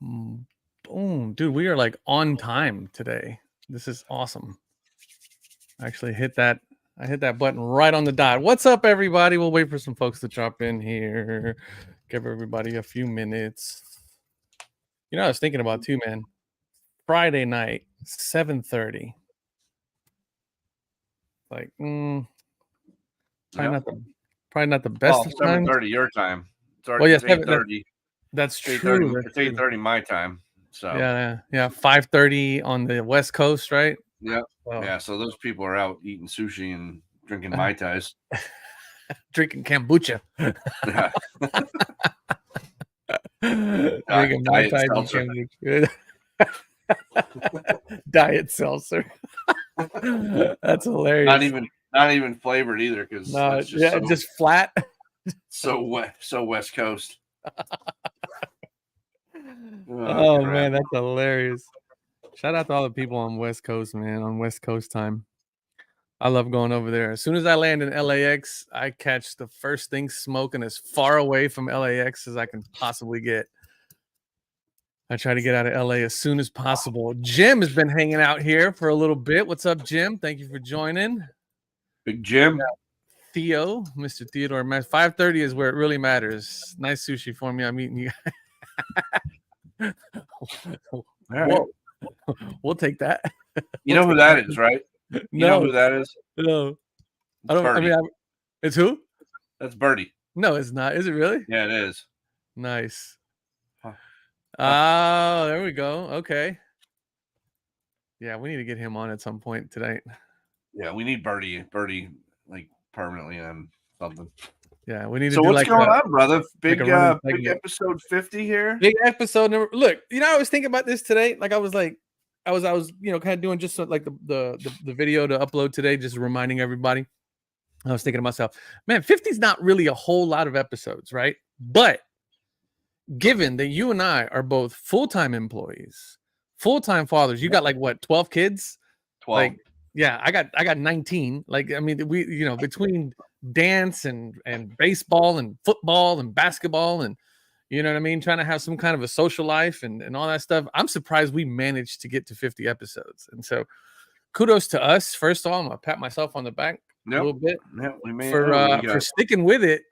Boom, dude, we are like on time today. This is awesome. I actually hit that. I hit that button right on the dot. What's up, everybody? We'll wait for some folks to drop in here. Give everybody a few minutes. You know, I was thinking about too, man. Friday night, 7:30. Like, probably not the best of times. 7:30 your time. Well, yes, it's 8:30. That's true. It's 8:30 my time. So yeah. 5:30 on the West Coast, right? Yeah. Yeah. So those people are out eating sushi and drinking Mai Tais. Drinking kombucha. Yeah. Drinking Mai Tai and kombucha. Diet seltzer. That's hilarious. Not even flavored either, because just flat. So West Coast. Oh man, that's hilarious. Shout out to all the people on West Coast, man, on West Coast time. I love going over there. As soon as I land in LAX, I catch the first thing smoking as far away from LAX as I can possibly get. I try to get out of LA as soon as possible. Jim has been hanging out here for a little bit. What's up, Jim? Thank you for joining. Big Jim. Theo, Mr. Theodore. 5:30 is where it really matters. Nice sushi for me. I'm eating you. Right. We'll take that. You know who that is, right? You know who that is? No. I don't. Birdie. I mean, it's who? That's Birdie. No, it's not. Is it really? Yeah, it is. Nice. Oh, there we go. Okay. Yeah, we need to get him on at some point tonight. Yeah, we need Birdie like permanently on something. Yeah, we need to. So what's going on, brother? Big episode 50 here. Big episode number. Look, I was thinking about this today. Like I was kind of doing just like the video to upload today, just reminding everybody. I was thinking to myself, man, 50 is not really a whole lot of episodes, right? But given that you and I are both full-time employees, full-time fathers, you got like what, 12 kids? 12. Like, yeah, I got 19. Like, I mean, we, between dance and baseball and football and basketball and, you know what I mean, trying to have some kind of a social life and all that stuff. I'm surprised we managed to get to 50 episodes. And so kudos to us. First of all, I'm gonna pat myself on the back a little bit for sticking with it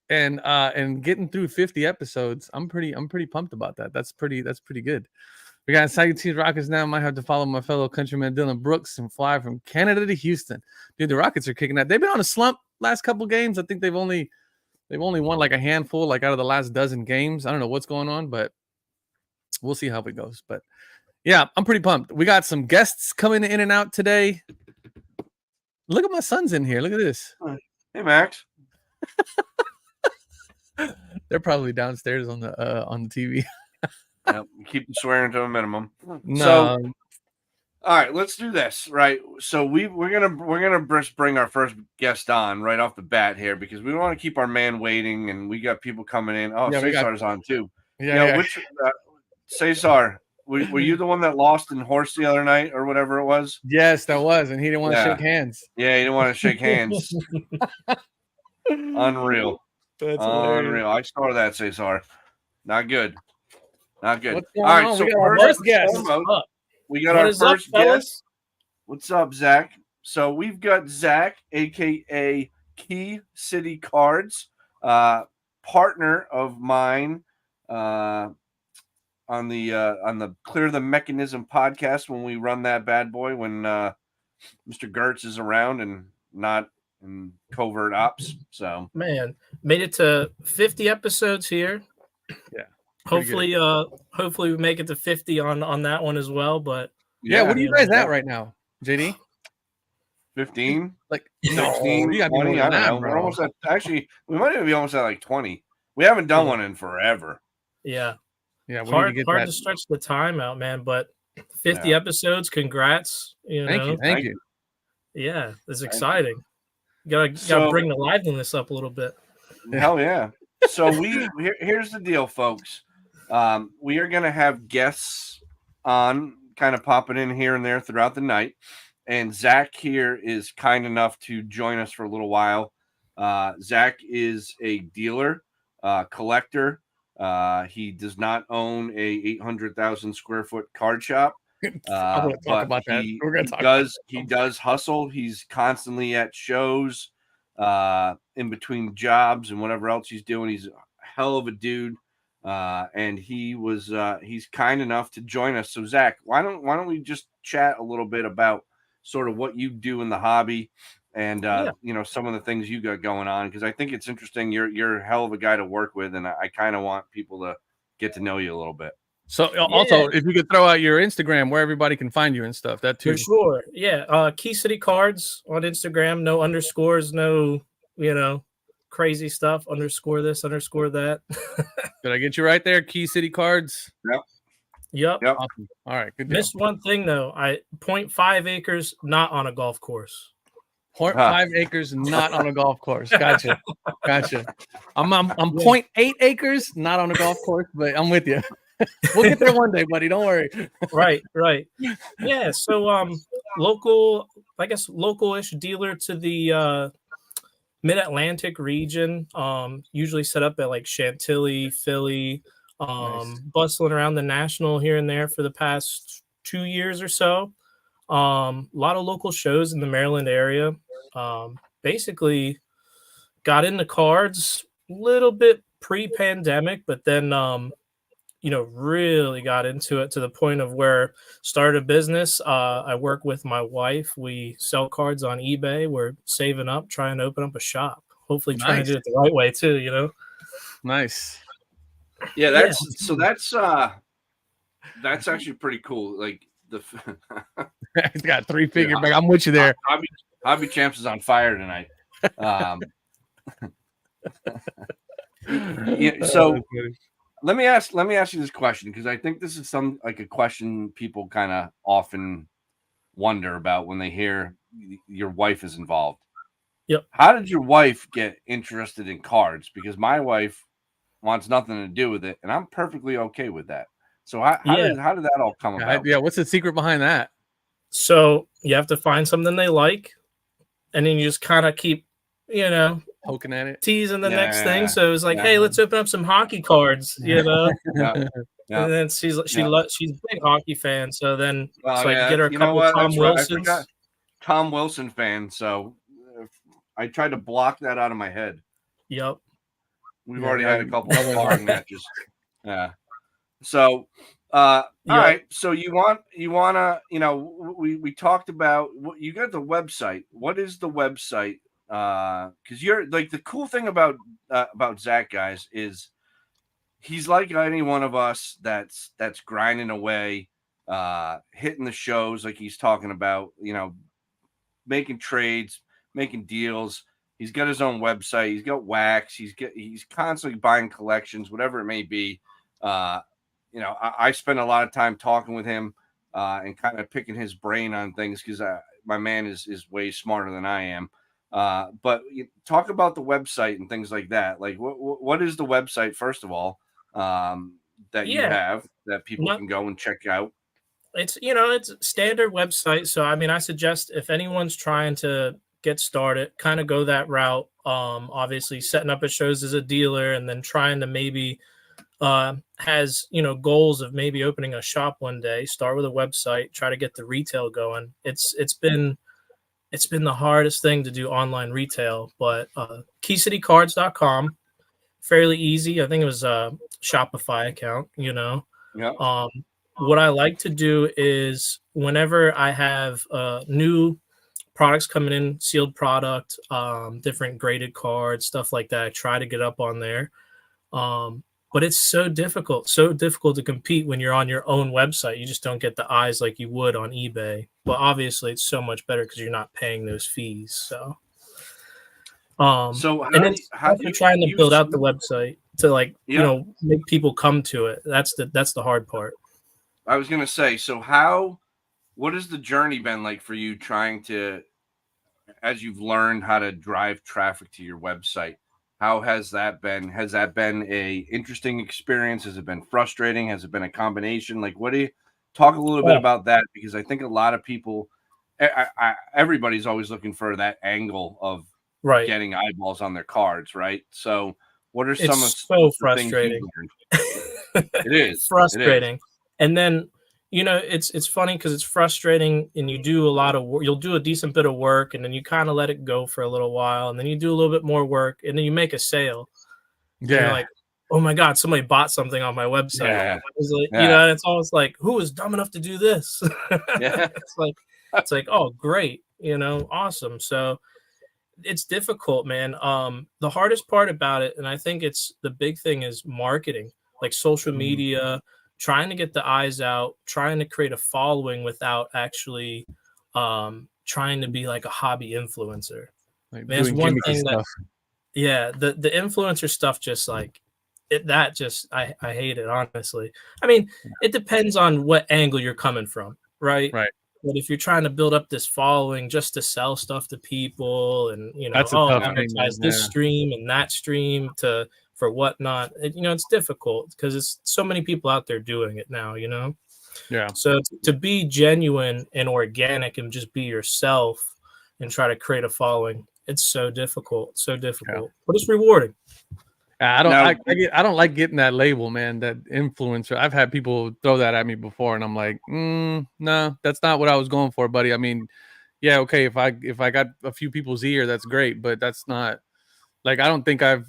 and getting through 50 episodes. I'm pretty pumped about that. That's pretty good. We got Saginaw Rockets now. Might have to follow my fellow countryman Dylan Brooks and fly from Canada to Houston. Dude, the Rockets are kicking that. They've been on a slump last couple games. I think they've only won like a handful, like out of the last dozen games. I don't know what's going on, but we'll see how it goes. But yeah, I'm pretty pumped. We got some guests coming in and out today. Look at my son's in here. Look at this. Hey, Max. They're probably downstairs on the TV. Yep, keep them swearing to a minimum. No. So, all right, let's do this. Right. So we're gonna bring our first guest on right off the bat here because we don't want to keep our man waiting, and we got people coming in. Oh, yeah, Cesar's on too. Yeah. Which Cesar? Were you the one that lost in horse the other night or whatever it was? Yes, that was, and he didn't want to shake hands. Yeah, he didn't want to shake hands. Unreal. That's unreal. I saw that, Cesar. Not good. Not good. What's going on? Right, so we got our first guest. We got our first guest. What's up, Zach? So we've got Zach, aka Key City Cards, partner of mine on the Clear the Mechanism podcast when we run that bad boy when Mr. Gertz is around and not in covert ops. So man, made it to 50 episodes here. Yeah. Hopefully we make it to 50 on that one as well. But yeah, what are you guys at right now, JD? 15? Like 16, you got 20, I don't know. We're almost at, actually, we might even be almost at like 20. We haven't done one in forever. Yeah. Yeah, hard to stretch the time out, man. But 50 episodes, congrats. Thank you. Yeah, it's exciting. You gotta bring the liveliness up a little bit. Hell yeah. So here's the deal, folks. We are gonna have guests on, kind of popping in here and there throughout the night. And Zach here is kind enough to join us for a little while. Zach is a dealer, collector. He does not own a 800,000 square foot card shop. I want to talk But about that. he, We're going he to talk about does he does hustle. He's constantly at shows, in between jobs and whatever else he's doing. He's a hell of a dude, and he's kind enough to join us. So Zach, why don't we just chat a little bit about sort of what you do in the hobby and Yeah. some of the things you got going on, because I think it's interesting. You're a hell of a guy to work with, and I kind of want people to get to know you a little bit. So also, if you could throw out your Instagram where everybody can find you and stuff, that too. For sure. Yeah. Key City Cards on Instagram. No underscores, no, crazy stuff. Underscore this, underscore that. Did I get you right there? Key City Cards. Yep. Awesome. All right. Good deal. Missed one thing though. 0.5 acres, not on a golf course. 0.5 acres, not on a golf course. Gotcha. I'm 0.8 acres, not on a golf course, but I'm with you. We'll get there one day, buddy. Don't worry. Right. Yeah. So local-ish dealer to the Mid-Atlantic region. Usually set up at like Chantilly, Philly, Nice. bustling around the National here and there for the past 2 years or so. A lot of local shows in the Maryland area. Basically got into cards a little bit pre-pandemic, but then really got into it to the point of where started a business. I work with my wife. We sell cards on eBay. We're saving up, trying to open up a shop. Hopefully trying to do it the right way too, Nice. Yeah, that's actually pretty cool. Like He's got 3-figure back. I'm with you there. Hobby Champs is on fire tonight. So let me ask you this question, because I think this is a question people kind of often wonder about when they hear your wife is involved. Yep. How did your wife get interested in cards? Because my wife wants nothing to do with it, and I'm perfectly okay with that. So how did that all come about? Yeah, what's the secret behind that? So you have to find something they like, and then you just kind of keep, poking at it, teasing the next thing. So it was like, hey, let's open up some hockey cards, And then she's a big hockey fan. So then I get her a couple Tom Wilsons. I forgot. Tom Wilson fan. So I tried to block that out of my head. Yep. We've already had a couple of sparring matches. Yeah. So all right. So you wanna, we talked about you got the website. What is the website? Because you're like, the cool thing about Zach, guys, is he's like any one of us that's grinding away, hitting the shows like he's talking about, making trades, making deals. He's got his own website. He's got wax. He's constantly buying collections, whatever it may be. I spend a lot of time talking with him and kind of picking his brain on things, because my man is way smarter than I am. But talk about the website and things like that. Like, what is the website, first of all, that you have that people can go and check out? It's a standard website. So I suggest if anyone's trying to get started, kind of go that route. Obviously setting up at shows as a dealer, and then trying to maybe has goals of maybe opening a shop one day. Start with a website, try to get the retail going. It's been the hardest thing to do online retail, but keycitycards.com, fairly easy. I think it was a Shopify account, Yeah. What I like to do is whenever I have new products coming in, sealed product, different graded cards, stuff like that, I try to get up on there. But it's so difficult to compete when you're on your own website. You just don't get the eyes like you would on eBay. But obviously it's so much better because you're not paying those fees. So how you're trying to build out the website to make people come to it. That's the hard part. I was gonna say, so what has the journey been like for you, trying to, as you've learned how to drive traffic to your website? How has that been? Has that been a interesting experience? Has it been frustrating? Has it been a combination? Like, what do you talk a little bit about that? Because I think a lot of people, everybody's always looking for that angle of getting eyeballs on their cards, right? So What are It's some of so the things you frustrating. learned? It is Frustrating. And then, it's funny because it's frustrating, and you do a lot of work. You'll do a decent bit of work, and then you kind of let it go for a little while, and then you do a little bit more work, and then you make a sale, and you're Yeah. like, oh my god, somebody bought something on my website. Yeah. It was like, Yeah. and it's always like, who was dumb enough to do this? Yeah. It's like, oh great, awesome. So it's difficult, man. The hardest part about it, and I think it's the big thing, is marketing, like social media, trying to get the eyes out, trying to create a following without actually trying to be like a hobby influencer. Like Man, it's doing one gimmicky thing that, stuff. yeah, the influencer stuff, just like I hate it, honestly. I mean, it depends on what angle you're coming from, right? Right. But if you're trying to build up this following just to sell stuff to people, and That's a tough thing, advertise man. this Yeah. stream and that stream for whatnot, it's difficult because it's so many people out there doing it now. Yeah. So to be genuine and organic and just be yourself and try to create a following, it's so difficult, but it's rewarding. I don't. Now- I don't like getting that label, man. That influencer. I've had people throw that at me before, and I'm like, no, that's not what I was going for, buddy. I mean, yeah, okay. If I got a few people's ear, that's great, but that's not like I don't think I've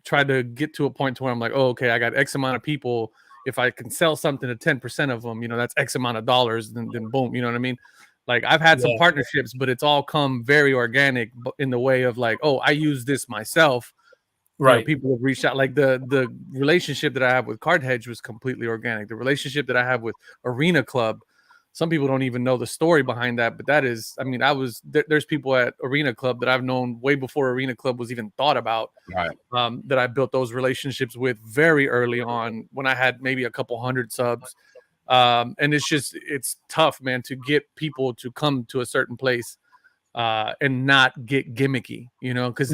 tried to get to a point to where I'm like, oh, okay, I got X amount of people. If I can sell something to 10% of them, that's X amount of dollars. Then boom, you know what I mean? Like I've had some Yeah. partnerships, but it's all come very organic in the way of like, oh, I use this myself. Right. People have reached out. Like the relationship that I have with Card Hedge was completely organic. The relationship that I have with Arena Club, some people don't even know the story behind that, but that is, I mean, there's people at Arena Club that I've known way before Arena Club was even thought about. Right. That I built those relationships with very early on when I had maybe a couple hundred subs. And it's tough, man, to get people to come to a certain place and not get gimmicky, because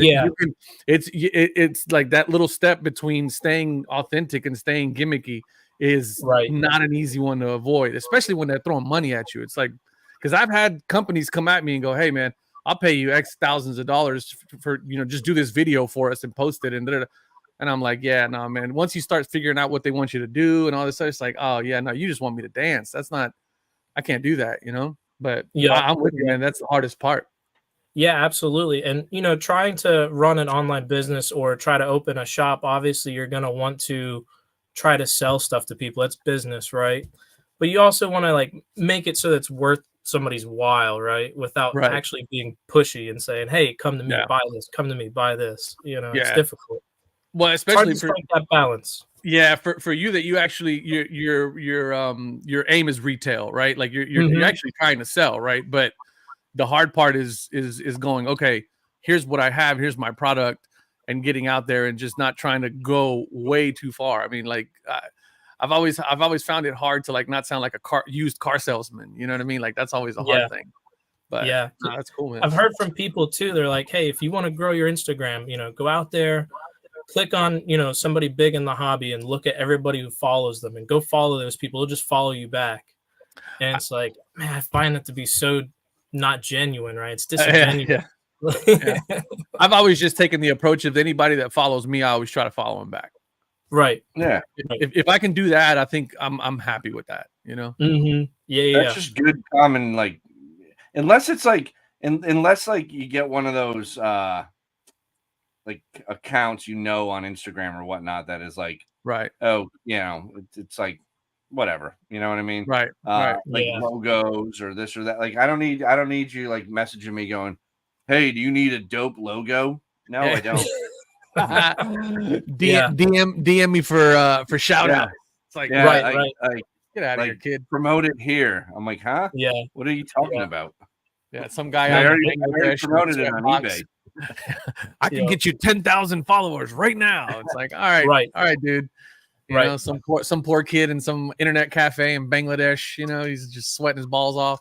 it's like that little step between staying authentic and staying gimmicky is not an easy one to avoid, especially when they're throwing money at you. It's like, because I've had companies come at me and go, hey man, I'll pay you X thousands of dollars for just do this video for us and post it, and I'm like, yeah, no, man. Once you start figuring out what they want you to do and all this stuff, it's like, oh yeah, no, you just want me to dance. That's not, I can't do that, But I'm with you, man. That's the hardest part. Yeah, absolutely. And, trying to run an online business or try to open a shop, obviously you're going to want to try to sell stuff to people. That's business, right? But you also want to like make it so that it's worth somebody's while, right? Without actually being pushy and saying, hey, come to me, buy this, come to me, buy this. It's difficult. Well, especially for that balance. Yeah, for you that you actually your aim is retail, right? Like you're actually trying to sell, right? But the hard part is going, okay, here's what I have, here's my product, and getting out there and just not trying to go way too far. I mean, like I've always found it hard to like not sound like a used car salesman. You know what I mean? Like that's always a hard thing. But yeah, no, that's cool, man. I've heard from people too. They're like, hey, if you want to grow your Instagram, go out there, click on somebody big in the hobby and look at everybody who follows them and go follow those people. They'll just follow you back. And it's like, man, I find that to be so not genuine, right? It's disingenuous. Yeah. I've always just taken the approach of anybody that follows me, I always try to follow them back. Right. Yeah. If I can do that, I think I'm happy with that. Mm-hmm. Yeah. That's just good common, like, unless it's like, unless like you get one of those like accounts on Instagram or whatnot that is like, right. Oh, it's like whatever, you know what I mean? Right. Like logos or this or that. Like I don't need you like messaging me going, hey, do you need a dope logo? No, I don't. DM me for shout out. It's like right. Get out of here, kid. Promote it here. I'm like, huh? Yeah. What are you talking about? Yeah, some guy I already promoted it on eBay. I can get you 10,000 followers right now. It's like, all right, dude. You know, some poor kid in some internet cafe in Bangladesh. He's just sweating his balls off.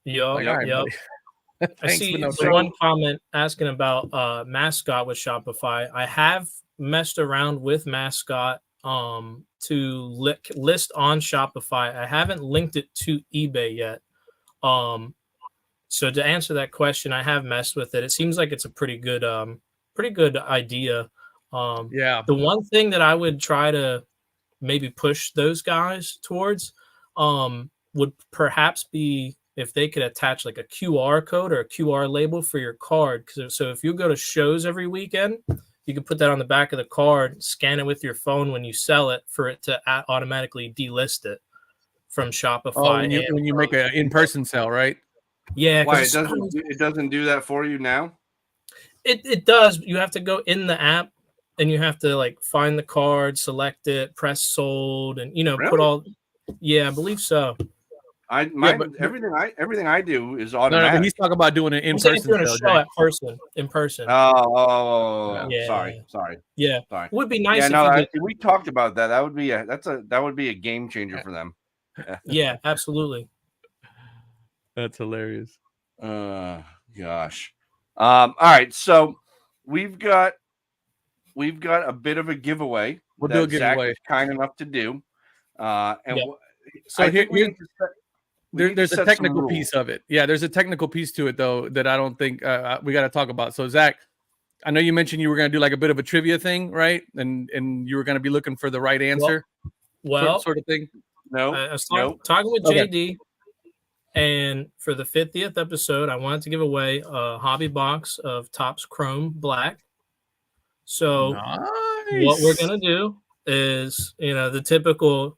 Yeah. I see one comment asking about Mascot with Shopify. I have messed around with Mascot to list on Shopify. I haven't linked it to eBay yet. So to answer that question, I have messed with it. It seems like it's a pretty good idea. Yeah. The one thing that I would try to maybe push those guys towards would perhaps be if they could attach like a QR code or a QR label for your card. So if you go to shows every weekend, you can put that on the back of the card, scan it with your phone when you sell it for it to automatically delist it from Shopify. Oh, when you make an in-person sale, right? Yeah. Why it doesn't do that for you now? It does. You have to go in the app and you have to like find the card, select it, press sold, and Really? put all. Yeah, I believe so. Everything I do is No, automatic. but he's talking about doing an in-person if you're in a sale, show Jake. in person. Oh, Yeah. sorry. Yeah, Sorry. it would be nice. Yeah, if no, you could, we talked about that. That would be a game changer for them. Yeah, absolutely. That's hilarious. Gosh. All right, so we've got a bit of a giveaway. We'll do a Zach giveaway. was kind enough to do. And Yep. So there's a set technical some piece rules. of it. Yeah, there's a technical piece to it though that I don't think we got to talk about. So Zach, I know you mentioned you were going to do like a bit of a trivia thing, right? And you were going to be looking for the right answer, Well, sort of thing. No, I was no. talking with Okay. JD, and for the 50th episode, I wanted to give away a hobby box of Topps Chrome Black. So what we're gonna do is, the typical.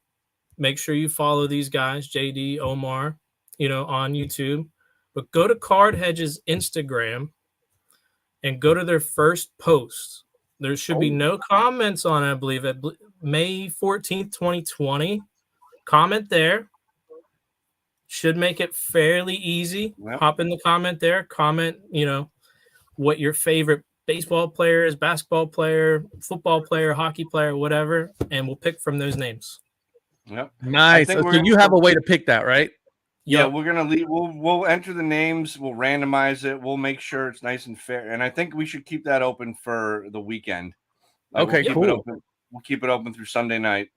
Make sure you follow these guys, JD, Omar, on YouTube. But go to Card Hedge's Instagram and go to their first post. There should be no comments on it, I believe, at May 14th, 2020. Comment there. Should make it fairly easy. Yep. Hop in the comment there. Comment, what your favorite baseball player is, basketball player, football player, hockey player, whatever, and we'll pick from those names. Yep. Nice. So you have a way to pick that, right? Yeah, Yep. we're gonna leave. We'll enter the names. We'll randomize it. We'll make sure it's nice and fair. And I think we should keep that open for the weekend. Okay, cool. We'll keep it open through Sunday night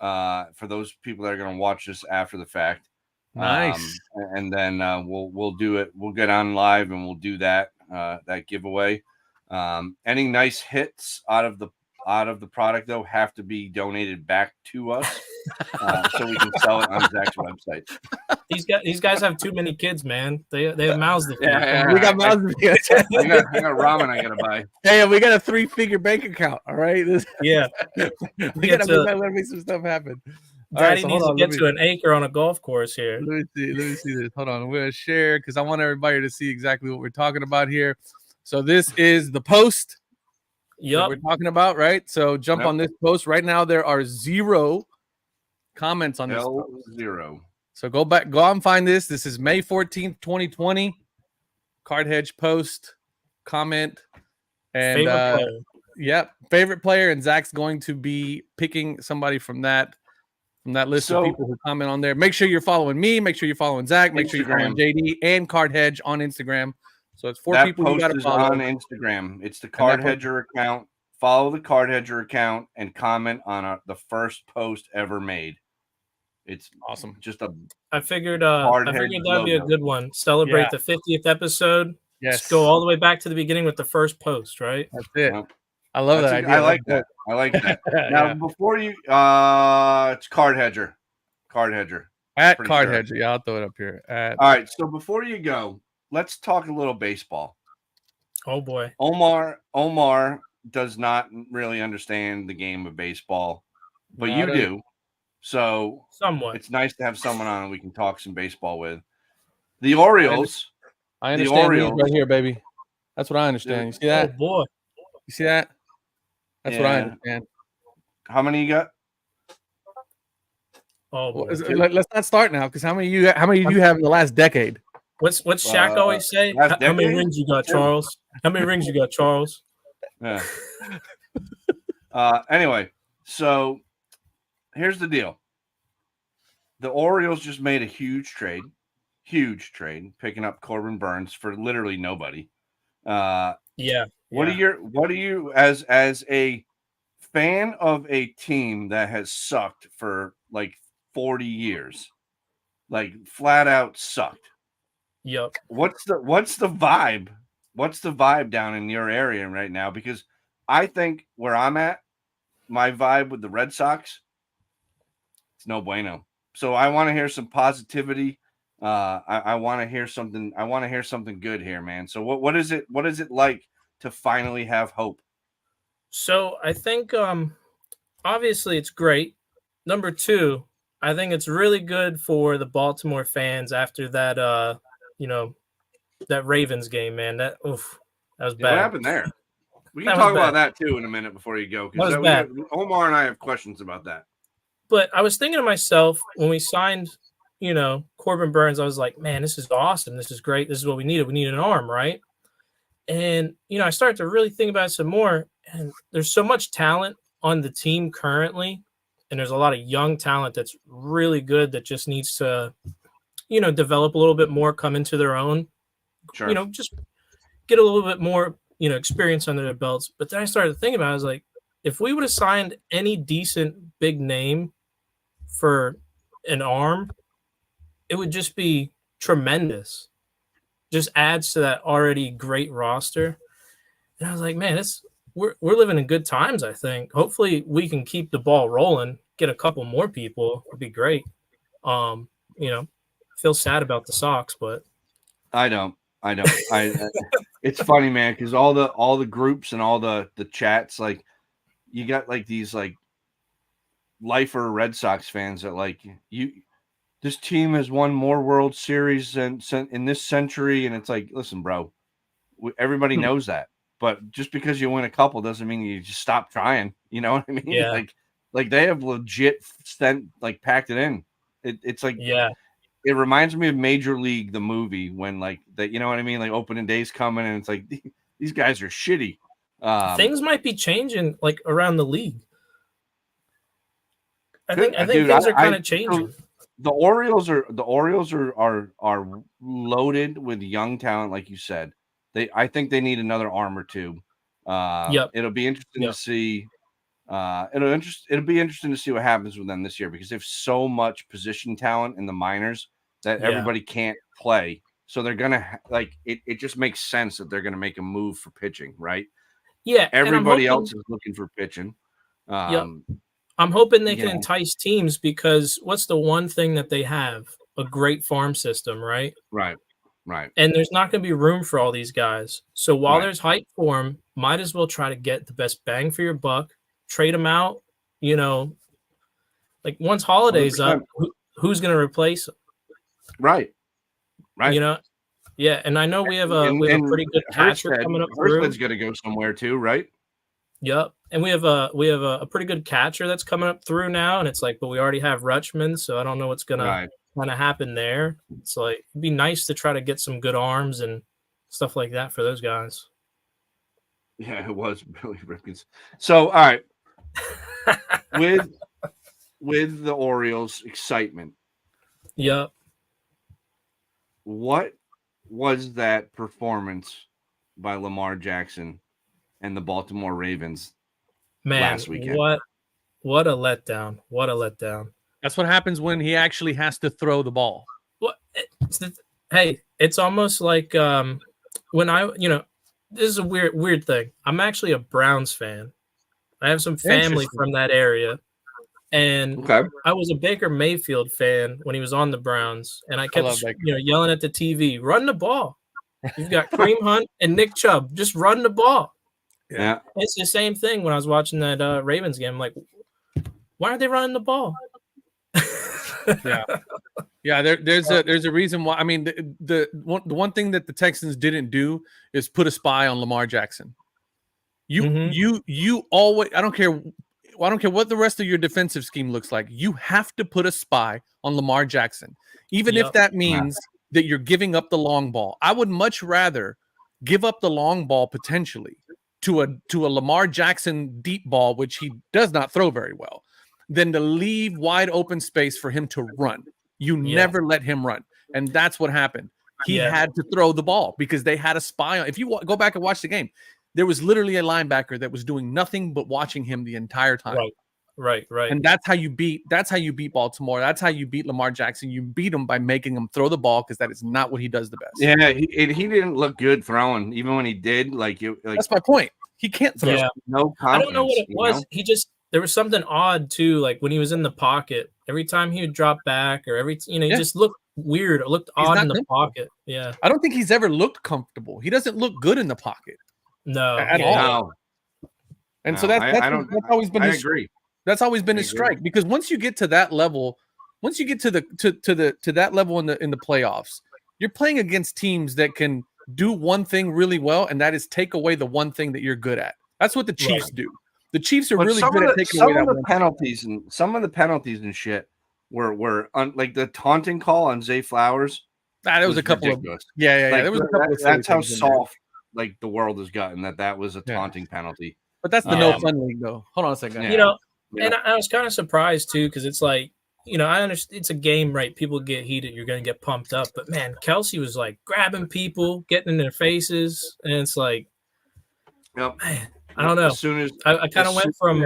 for those people that are going to watch this after the fact. Nice. And then we'll do it. We'll get on live and we'll do that giveaway. Any nice hits out of the product though have to be donated back to us so we can sell it on Zach's website. These guys have too many kids, man. They have mouths to feed. Yeah, we got mouths. I got ramen I gotta buy. Hey, we got a 3-figure bank account. All right. Yeah. we gotta make some stuff happen. Daddy needs to get to an acre on a golf course here. Let me see this. Hold on. I'm gonna share because I want everybody to see exactly what we're talking about here. So this is the post. Yep. We're talking about, right? So jump on this post right now. There are 0 comments on this post. 0. So go out and find this. This is May 14th, 2020. Card Hedge post, comment, and favorite player. And Zach's going to be picking somebody from that list of people who comment on there. Make sure you're following me. Make sure you're following Zach. Make sure you're following JD and Card Hedge on Instagram. So it's 4 people you got to follow on Instagram. It's the Card Hedger account. Follow the Card Hedger account and comment on the first post ever made. It's awesome. Just I figured that'd be a good one. Celebrate the 50th episode. Yes. Just go all the way back to the beginning with the first post, right? That's it. I love that idea. I like that. I like that. Now before you it's Card Hedger. Card Hedger. At Card Hedger. Yeah, I'll throw it up here. All right. So before you go, let's talk a little baseball. Oh boy. Omar does not really understand the game of baseball, but you do. So somewhat. It's nice to have someone on and we can talk some baseball with. The Orioles. I understand the Orioles right here, baby. That's what I understand. You see that? Oh boy. You see that? That's what I understand. How many you got? Oh boy. Let's not start now because how many do you have in the last decade? What's Shaq always say? How many rings you got, Charles? How many rings you got, Charles? Yeah. Anyway, so here's the deal. The Orioles just made a huge trade, picking up Corbin Burns for literally nobody. Yeah. What are you as a fan of a team that has sucked for like 40 years, like flat out sucked? Yep. What's the vibe? What's the vibe down in your area right now? Because I think where I'm at, my vibe with the Red Sox, it's no bueno. So I want to hear some positivity. I want to hear something. I want to hear something good here, man. So what is it? What is it like to finally have hope? So I think obviously it's great. Number two, I think it's really good for the Baltimore fans after that you know, that Ravens game, man. That was What bad. happened there? We can That was talk about bad. that too in a minute before you go, That was because bad. Omar and I have questions about that. But I was thinking to myself when we signed, Corbin Burns, I was like, man, this is awesome. This is great. This is what we needed. We needed an arm, right? And I started to really think about it some more. And there's so much talent on the team currently, and there's a lot of young talent that's really good that just needs to, develop a little bit more, come into their own. Sure. Just get a little bit more, experience under their belts. But then I started to think about it, I was like, if we would have signed any decent big name for an arm, it would just be tremendous. Just adds to that already great roster. And I was like, man, we're living in good times, I think. Hopefully we can keep the ball rolling, get a couple more people. It'd be great. Feel sad about the Sox, but I don't. It's funny, man, because all the groups and all the chats, like, you got like these like lifer Red Sox fans that like this team has won more World Series in this century, and it's like, listen, bro, everybody knows that, but just because you win a couple doesn't mean you just stop trying. You know what I mean? Yeah. Like they have legit packed it in. It's like, yeah. It reminds me of Major League, the movie, when like that, you know what I mean? Like opening day's coming, and it's like these guys are shitty. Things might be changing like around the league. I think dude, things are kind of changing. The Orioles are loaded with young talent, like you said. I think they need another arm or two. Yep. It'll be interesting to see. It'll be interesting to see what happens with them this year, because they have so much position talent in the minors that everybody can't play. So they're gonna it just makes sense that they're gonna make a move for pitching, right? Yeah. Everybody else is looking for pitching. Yep. I'm hoping they can entice teams, because what's the one thing that they have? A great farm system, right? Right. And there's not going to be room for all these guys. So while there's hype for them, might as well try to get the best bang for your buck, trade them out. Like once Holiday's 100%. up, who's going to replace him? Right. Yeah, and I know we have a pretty good catcher coming up through. Hursted's going to go somewhere too, right? Yep, and we have a pretty good catcher that's coming up through now, and it's like, but we already have Rutschman, so I don't know what's gonna happen there. It's like it'd be nice to try to get some good arms and stuff like that for those guys. Yeah, it was Billy Ripkins. So, all right, with the Orioles' excitement. Yep. What was that performance by Lamar Jackson and the Baltimore Ravens last weekend? What a letdown. What a letdown. That's what happens when he actually has to throw the ball. Hey, it's almost like when this is a weird thing. I'm actually a Browns fan. I have some family from that area. And I was a Baker Mayfield fan when he was on the Browns, and I kept yelling at the TV, run the ball. You've got Kareem Hunt and Nick Chubb. Just run the ball. Yeah. It's the same thing when I was watching that Ravens game. I'm like, why aren't they running the ball? Yeah. There's a reason why. I mean, the one thing that the Texans didn't do is put a spy on Lamar Jackson. You always. I don't care what the rest of your defensive scheme looks like. You have to put a spy on Lamar Jackson, even if that means that you're giving up the long ball. I would much rather give up the long ball potentially to a Lamar Jackson deep ball, which he does not throw very well, than to leave wide open space for him to run. You never let him run. And that's what happened. He had to throw the ball because they had a spy on. If you go back and watch the game, there was literally a linebacker that was doing nothing but watching him the entire time. Right. And that's how you beat Baltimore. That's how you beat Lamar Jackson. You beat him by making him throw the ball, because that is not what he does the best. Yeah, he didn't look good throwing, even when he did. That's my point. He can't throw. Yeah. No confidence. I don't know what it was. know? He just there was something odd too. Like when he was in the pocket, every time he would drop back, or he just looked weird. It looked odd in the pocket. Yeah. I don't think he's ever looked comfortable. He doesn't look good in the pocket. No, at all. No. And No, so that's always been. I agree. That's always been his strike, because once you get to that level, once you get to that level in the playoffs, you're playing against teams that can do one thing really well, and that is take away the one thing that you're good at. That's what the Chiefs do. The Chiefs are really good at taking away that one penalties thing. And some of the penalties and shit were like the taunting call on Zay Flowers. There was a couple ridiculous. of Like, there was a couple of that's how soft like the world has gotten. That was a taunting penalty. But that's the no fun league, though. Hold on a second. Yeah. And I was kind of surprised too, because it's like, I understand it's a game, right? People get heated, you're going to get pumped up. But man, Kelsey was like grabbing people, getting in their faces, and it's like, man, I don't know. As soon as I kind of went from,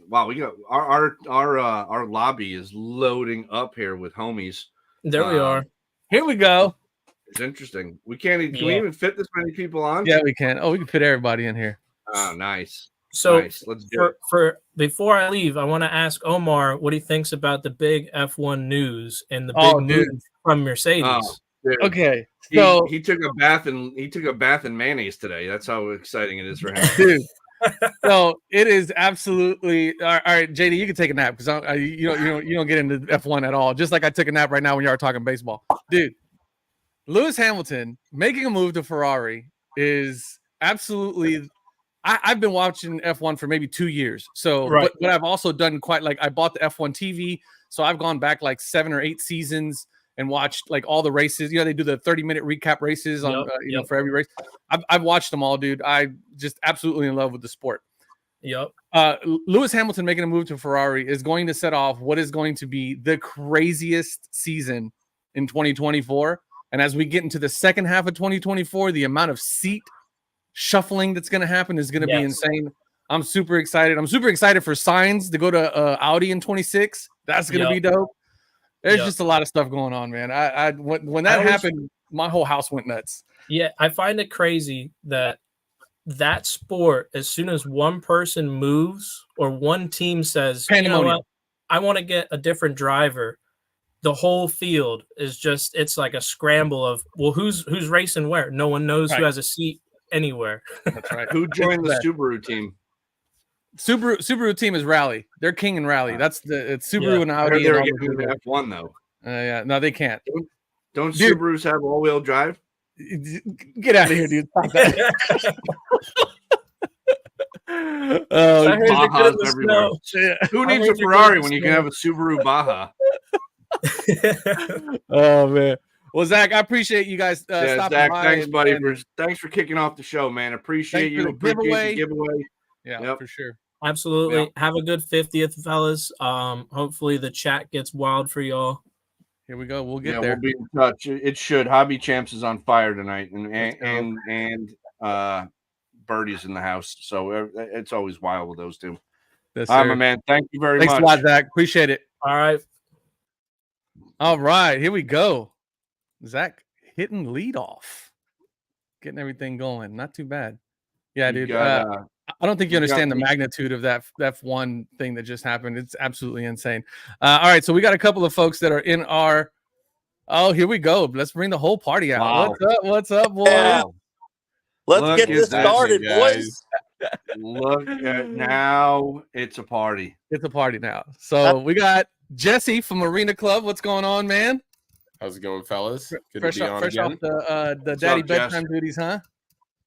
wow, we got our lobby is loading up here with homies. There we are. Here we go. It's interesting. Can we even fit this many people on? Yeah, we can. Oh, we can fit everybody in here. Oh, nice. So nice. Let's do it. For before I leave, I want to ask Omar what he thinks about the big F1 news and the big news from Mercedes. Oh, okay, so he took a bath in mayonnaise today. That's how exciting it is for him, dude. So it is absolutely all right. JD, you can take a nap because you don't get into F1 at all. Just like I took a nap right now when you are talking baseball, dude. Lewis Hamilton making a move to Ferrari is absolutely. I've been watching F1 for maybe 2 years. So, but I've also done I bought the F1 TV. So I've gone back like 7 or 8 seasons and watched like all the races. They do the 30-minute recap races on, for every race. I've watched them all, dude. I just absolutely in love with the sport. Yep. Lewis Hamilton making a move to Ferrari is going to set off what is going to be the craziest season in 2024. And as we get into the second half of 2024, the amount of seat shuffling that's going to happen is going to be insane. I'm super excited. I'm super excited for Sainz to go to Audi in 26. That's going to be dope. There's just a lot of stuff going on, man. When that happened, my whole house went nuts. Yeah, I find it crazy that sport, as soon as one person moves or one team says, you know what, I want to get a different driver, the whole field is it's like a scramble of, well, who's racing where? No one knows who has a seat anywhere. That's right. Who joined the Subaru team? Subaru team is Rally. They're king in Rally. It's Subaru and Audi. They're getting to F1 though. No, they can't. Don't Subarus have all-wheel drive? Get out of here, dude. Stop that. Bajas everywhere. Who needs a Ferrari when you can have a Subaru Baja? Oh man. Well, Zach, I appreciate you guys stopping Zach, by. Thanks, buddy. Thanks for kicking off the show, man. Appreciate you. Appreciate the giveaway. Yeah, for sure. Absolutely. Yep. Have a good 50th, fellas. Hopefully the chat gets wild for y'all. Here we go. We'll get there. We'll be in touch. It should. Hobby Champs is on fire tonight, and Birdie's in the house. So it's always wild with those two. Yes, my man. Thank you very much. Thanks a lot, Zach. Appreciate it. All right. Here we go. Zach hitting lead off, getting everything going. Not too bad. Yeah, dude. I don't think you understand the magnitude of that F1 thing that just happened. It's absolutely insane. All right, so we got a couple of folks that are in our. Oh, here we go. Let's bring the whole party out. Wow. What's up, boys? Yeah. Let's get this started, boys. Look at now. It's a party. It's a party now. So we got Jesse from Arena Club. What's going on, man? How's it going, fellas? Good fresh to be on again. Off the daddy bedtime duties, huh?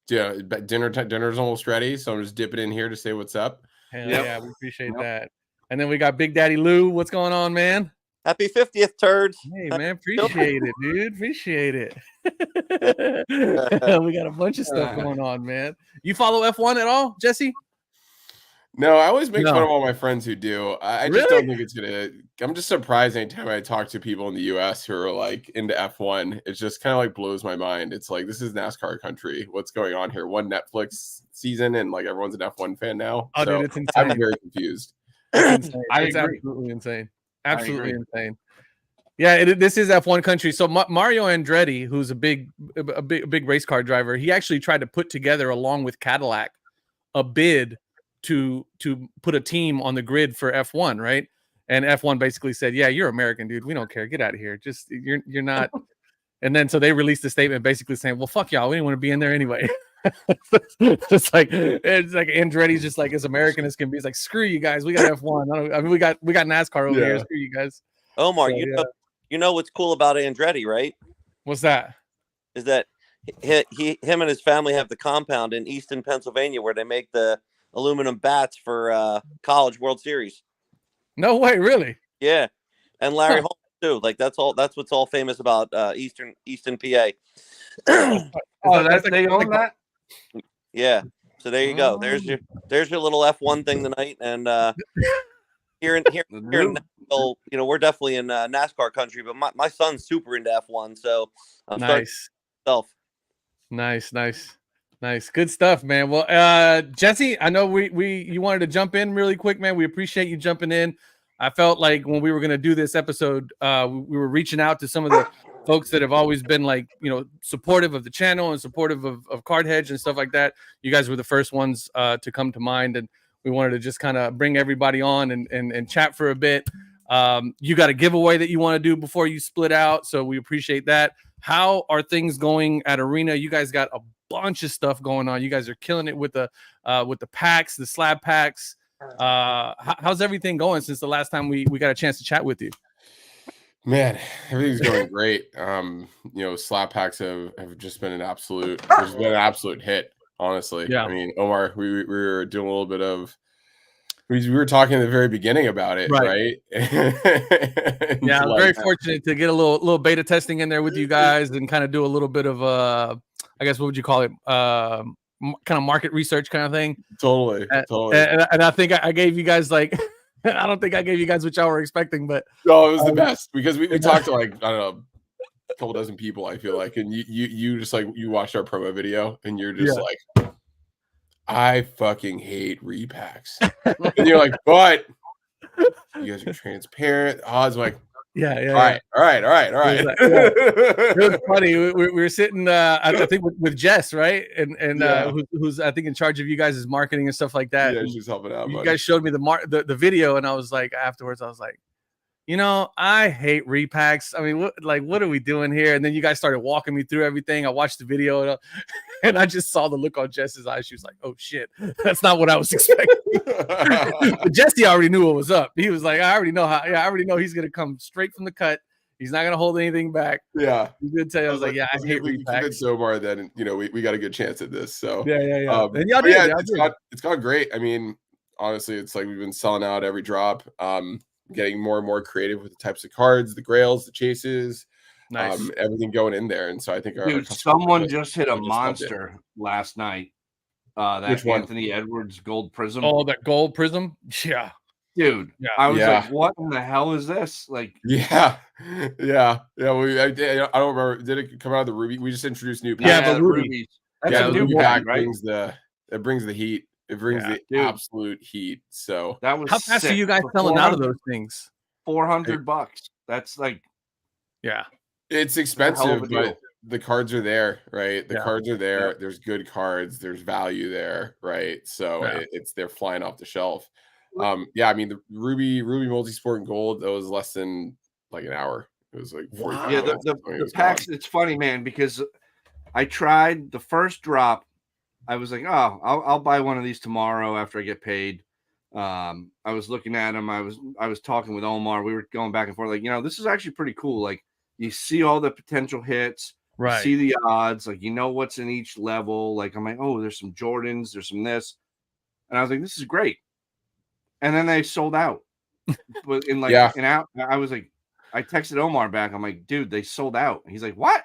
Yeah, dinner's almost ready, so I'm just dipping in here to say what's up. Hell yeah, we appreciate that. And then we got Big Daddy Lou. What's going on, man? Happy 50th, turds. Hey, man, appreciate it, dude. Appreciate it. We got a bunch of stuff going on, man. You follow F1 at all, Jesse? No, I always make fun of all my friends who do. I just don't think it's gonna. I'm just surprised anytime I talk to people in the U.S. who are like into F1. It just kind of like blows my mind. It's like, this is NASCAR country. What's going on here? One Netflix season and like everyone's an F1 fan now. Oh, dude, it's insane. I'm very confused. It's absolutely insane. Absolutely insane. Yeah, this is F1 country. So Mario Andretti, who's a big race car driver, he actually tried to put together, along with Cadillac, a bid to put a team on the grid for F1, right? And F1 basically said, "Yeah, you're American, dude. We don't care. Get out of here. Just you're not." And then so they released a statement basically saying, "Well, fuck y'all. We didn't want to be in there anyway." it's like Andretti's just like as American as can be. It's like, screw you guys. We got F1. I mean, we got NASCAR over here. Screw you guys. Omar, you know what's cool about Andretti, right? What's that? Is that him and his family have the compound in Easton, Pennsylvania, where they make the aluminum bats for College World Series. No way, really? Yeah, and Larry Holmes too. Like that's what's all famous about Easton, PA. They own that. Yeah. So there you go. There's your little F1 thing tonight, and here in Nashville, we're definitely in NASCAR country, but my son's super into F1, so I'm nice. Nice. Good stuff, man. Well, Jesse, I know you wanted to jump in really quick, man. We appreciate you jumping in. I felt like when we were going to do this episode, we were reaching out to some of the folks that have always been supportive of the channel and supportive of Card Hedge and stuff like that. You guys were the first ones to come to mind, and we wanted to just kind of bring everybody on and chat for a bit. You got a giveaway that you want to do before you split out, so we appreciate that. How are things going at Arena? You guys got a bunch of stuff going on. You guys are killing it with the packs, the slab packs. How's everything going since the last time we got a chance to chat with you? Man, everything's going great. Slab packs have just been an absolute hit, honestly. Yeah. I mean, Omar, we were doing a little bit of we were talking at the very beginning about it, right? Yeah, I'm very fortunate to get a little beta testing in there with you guys and kind of do a little bit of I guess what would you call it? Kind of market research kind of thing. Totally. And I think I gave you guys I don't think I gave you guys what y'all were expecting, but no, it was the best because we talked to I don't know, a couple dozen people, I feel like, and you just you watched our promo video and you're just I fucking hate repacks. And you're like, but you guys are transparent. I was like, all right. It was funny. We were sitting, I think, with Jess, right? And who's I think in charge of you guys' marketing and stuff like that. Yeah, she's helping out. You guys showed me the video, and I was like, afterwards, I was like, I hate repacks. I mean, what are we doing here? And then you guys started walking me through everything. I watched the video, and I just saw the look on Jess's eyes. She was like, "Oh shit, that's not what I was expecting." But Jesse already knew what was up. He was like, "I already know he's gonna come straight from the cut. He's not gonna hold anything back." Yeah, he's gonna tell you. I was like, "Yeah, I hate repacks." So far, then we got a good chance at this. So yeah. And y'all it's gone great. I mean, honestly, it's like we've been selling out every drop. Getting more and more creative with the types of cards, the grails, the chases, nice. Everything going in there. And so I think someone just hit a monster last night. That Anthony Edwards gold prism. Oh, that gold prism. Yeah. Dude, I was like, what in the hell is this? Like, yeah. I don't remember. Did it come out of the ruby? We just introduced new packs. Yeah, the ruby. That's a new pack, right? brings the heat. It brings the absolute heat. So that was how fast are you guys selling out of those things? $400. That's like, it's expensive, but the cards are there, right? The cards are there. There's good cards. There's value there, right? So they're flying off the shelf. I mean, the Ruby Multisport and Gold, that was less than like an hour. It was like 45 minutes. The packs. It's funny, man, because I tried the first drop. I was like, oh, I'll buy one of these tomorrow after I get paid. I was looking at them. I was talking with Omar. We were going back and forth. Like, this is actually pretty cool. Like, you see all the potential hits, right? See the odds. Like, what's in each level. Like, I'm like, oh, there's some Jordans, there's some this, and I was like, this is great. And then they sold out. But in like an hour, I was like, I texted Omar back. I'm like, dude, they sold out. And he's like, what?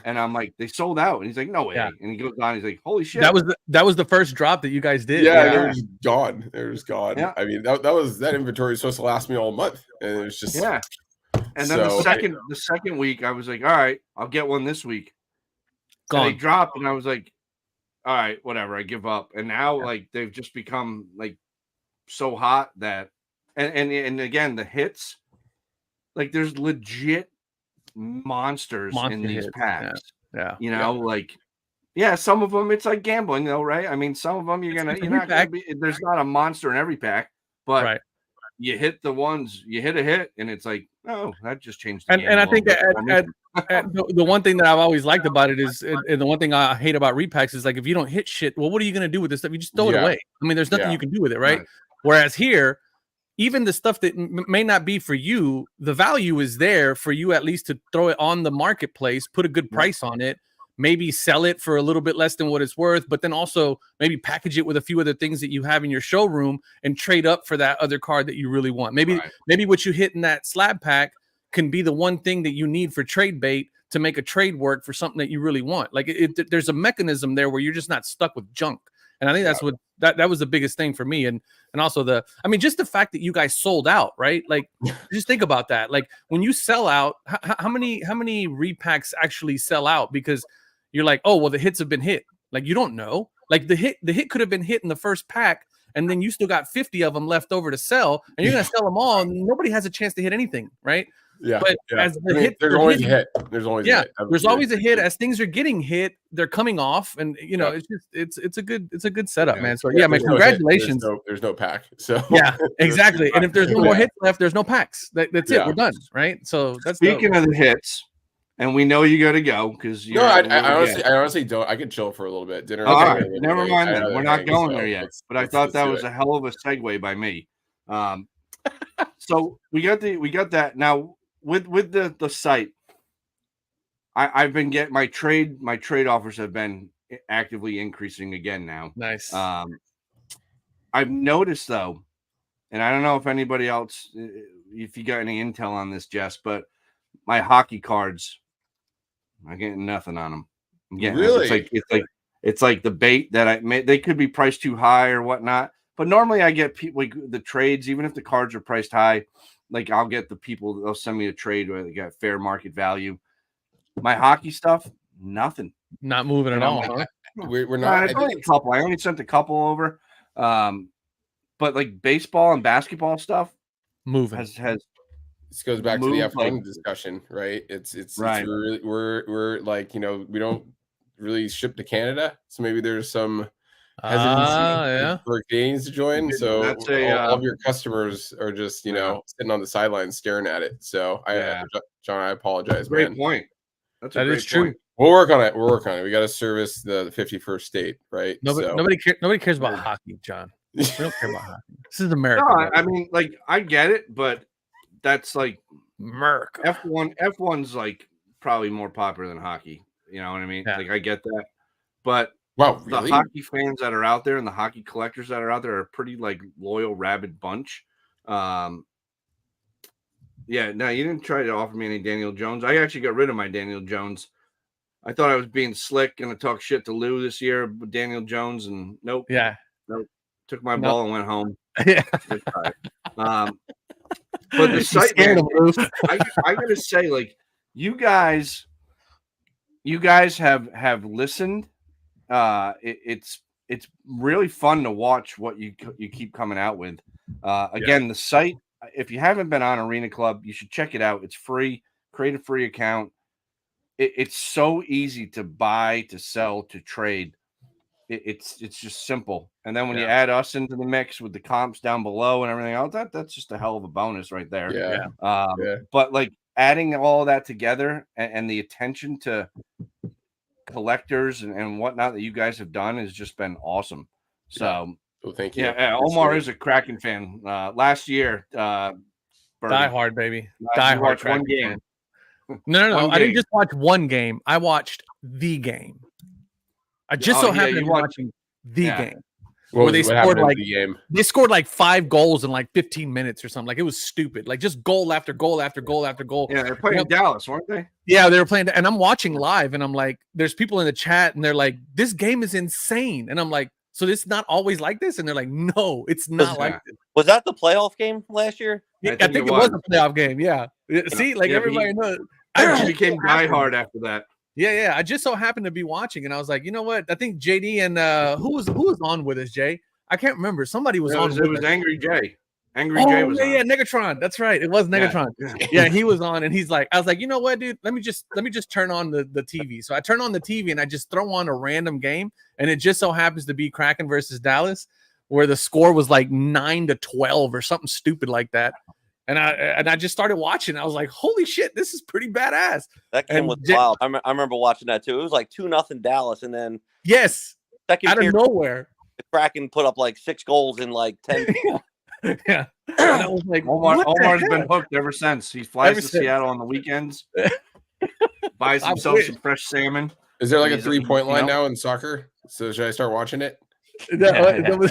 And I'm like, they sold out. And he's like, no way. And he goes on. He's like, holy shit. That was the first drop that you guys did. Yeah, they were just gone. They were just gone. Yeah. I mean, that inventory was supposed to last me all month, and it was just And then the second week, I was like, all right, I'll get one this week. Gone. And they dropped, and I was like, all right, whatever. I give up. And now, like, they've just become like so hot that, and again, the hits. like there's legit monsters Monster in these hits, packs. Yeah. You know, like some of them it's like gambling though, right? I mean, some of them you're not gonna be. There's not a monster in every pack, but right. you hit the ones, you hit a hit, and it's like, oh, that just changed the game. And I think the one thing that I've always liked about it is, and the one thing I hate about repacks is like if you don't hit shit, well, what are you gonna do with this stuff? You just throw it away. I mean, there's nothing you can do with it, right? Whereas here, even the stuff that may not be for you, the value is there for you at least to throw it on the marketplace, put a good price on it, maybe sell it for a little bit less than what it's worth, but then also maybe package it with a few other things that you have in your showroom and trade up for that other card that you really want. Maybe what you hit in that slab pack can be the one thing that you need for trade bait to make a trade work for something that you really want. Like there's a mechanism there where you're just not stuck with junk. And I think that's what that was the biggest thing for me. And also just the fact that you guys sold out, right? Like just think about that. Like when you sell out, how many repacks actually sell out? Because you're like, oh, well, the hits have been hit. Like you don't know. Like the hit could have been hit in the first pack, and then you still got 50 of them left over to sell, and you're gonna sell them all, and nobody has a chance to hit anything, right? But as the hit, there's always a hit. There's always a hit. There's always a hit. As things are getting hit, they're coming off, and it's a good setup, man. So man, congratulations. There's no pack. So exactly. And if there's no more hits left, there's no packs. That's it. We're done, right? So that's speaking of the hits. And we know you got to go because I honestly don't. I could chill for a little bit. Dinner. All right, never mind then. We're not going there yet. But I thought that was a hell of a segue by me. So we got that now with the site. I've been getting my trade offers have been actively increasing again now. Nice. I've noticed though, and I don't know if anybody else, if you got any intel on this, Jess, but my hockey cards. I'm getting nothing on them. Really? It's like the bait that I made. They could be priced too high or whatnot. But normally I get people like the trades, even if the cards are priced high. Like I'll get the people. They'll send me a trade where they got fair market value. My hockey stuff, nothing. Not moving at all. Huh? We're not. I only sent a couple over. But like baseball and basketball stuff, moving has. This goes back to the F1 discussion, right? It's right. We're like, we don't really ship to Canada, so maybe there's some hesitancy for Canadians to join. So all of your customers are just sitting on the sidelines staring at it. So John, I apologize. Great point. That is true. We'll work on it. We got to service the 51st state, right? Nobody cares about hockey, John. We don't care about hockey. This is America. No, I mean, like I get it, but. That's like Merc. F1's like probably more popular than hockey. You know what I mean? Like I get that, but really? The hockey fans that are out there and the hockey collectors that are out there are a pretty like loyal, rabid bunch. No, you didn't try to offer me any Daniel Jones. I actually got rid of my Daniel Jones. I thought I was being slick and to talk shit to Lou this year with Daniel Jones, and nope. Took my ball and went home. But the site, man, I gotta say, like you guys have listened. It's really fun to watch what you keep coming out with. Again, the site. If you haven't been on Arena Club, you should check it out. It's free. Create a free account. It's so easy to buy, to sell, to trade. It's just simple. And then when you add us into the mix with the comps down below and everything else, that's just a hell of a bonus right there. But like adding all that together and the attention to collectors and whatnot that you guys have done has just been awesome. So thank you. Omar is a Kraken fan. Last year, Die hard, baby. Die hard. One game. No. I didn't just watch one game. I watched the game. I just so happened to be watching the game. Where they scored like 5 goals in like 15 minutes or something. Like it was stupid. Like just goal after goal after goal after goal. Yeah, they're playing Dallas, weren't they? Yeah, they were playing, and I'm watching live, and I'm like, there's people in the chat, and they're like, this game is insane. And I'm like, so it's not always like this? And they're like, no, it's not like this. Was that the playoff game last year? I think it was a playoff game. Yeah. See, like everybody knows. I became diehard after that. Yeah. I just so happened to be watching, and I was like, you know what? I think JD and who was on with us, Jay? I can't remember. Somebody was on. It was Angry Jay. Angry Jay was on. Yeah, Negatron. That's right. It was Negatron. Yeah, he was on, and he's like, I was like, you know what, dude? Let me just turn on the TV. So I turn on the TV and I just throw on a random game, and it just so happens to be Kraken versus Dallas, where the score was like 9-12 or something stupid like that. And I just started watching. I was like, holy shit, this is pretty badass. That game was wild. I remember watching that too. It was like 2-0 Dallas, and then second out of nowhere, the Kraken put up like 6 goals in like 10. Yeah, and I was like, Omar's been hooked ever since. He flies to Seattle on the weekends, buys himself some fresh salmon. Is there like a 3-point line now in soccer? So should I start watching it? There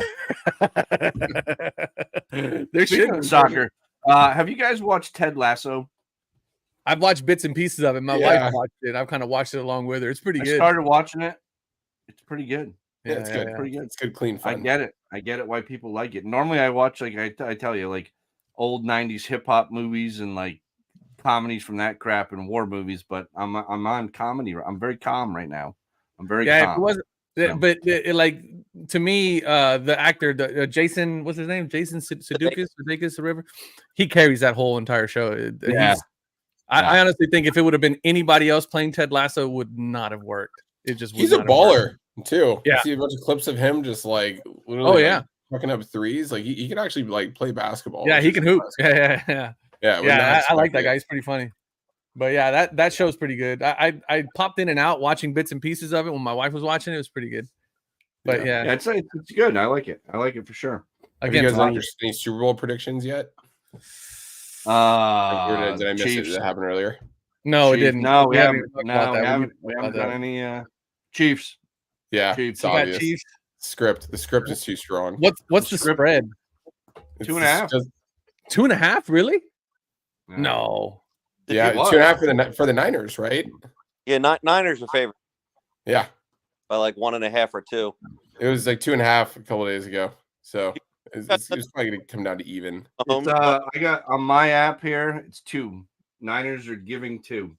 should be soccer. Have you guys watched Ted Lasso? I've watched bits and pieces of it. My wife watched it. I've kind of watched it along with her. It's pretty good. I started watching it. It's pretty good. Yeah, it's good. Pretty good. It's good, clean fun. I get it why people like it. Normally I watch, like I tell you, like old 90s hip hop movies and like comedies from that crap and war movies, but I'm on comedy. I'm very calm right now. I'm very calm. It wasn't, but like to me, the actor, Jason, what's his name? Jason Sudeikis or whatever. He carries that whole entire show. I honestly think if it would have been anybody else playing Ted Lasso, it would not have worked. It just he's a baller too. Yeah, I see a bunch of clips of him just like literally fucking up threes. Like he can actually like play basketball. Yeah, he can hoop. Yeah. I like that guy. He's pretty funny. But yeah, that show's pretty good. I popped in and out watching bits and pieces of it when my wife was watching it. It was pretty good. But it's good. I like it. I like it for sure. Again, have you guys done any Super Bowl predictions yet? Did I miss it? Did that happen earlier? No, it didn't. No, we haven't. No, we haven't done any Chiefs. Yeah, Chiefs. It's obvious. Chiefs. The script is too strong. What's the spread? 2.5. 2.5? Really? No. Yeah, 2.5 for the Niners, right? Yeah, Niners are favorite. Yeah, by like 1.5 or 2. It was like 2.5 a couple of days ago. So it's probably going to come down to even. I got on my app here. It's 2. Niners are giving 2.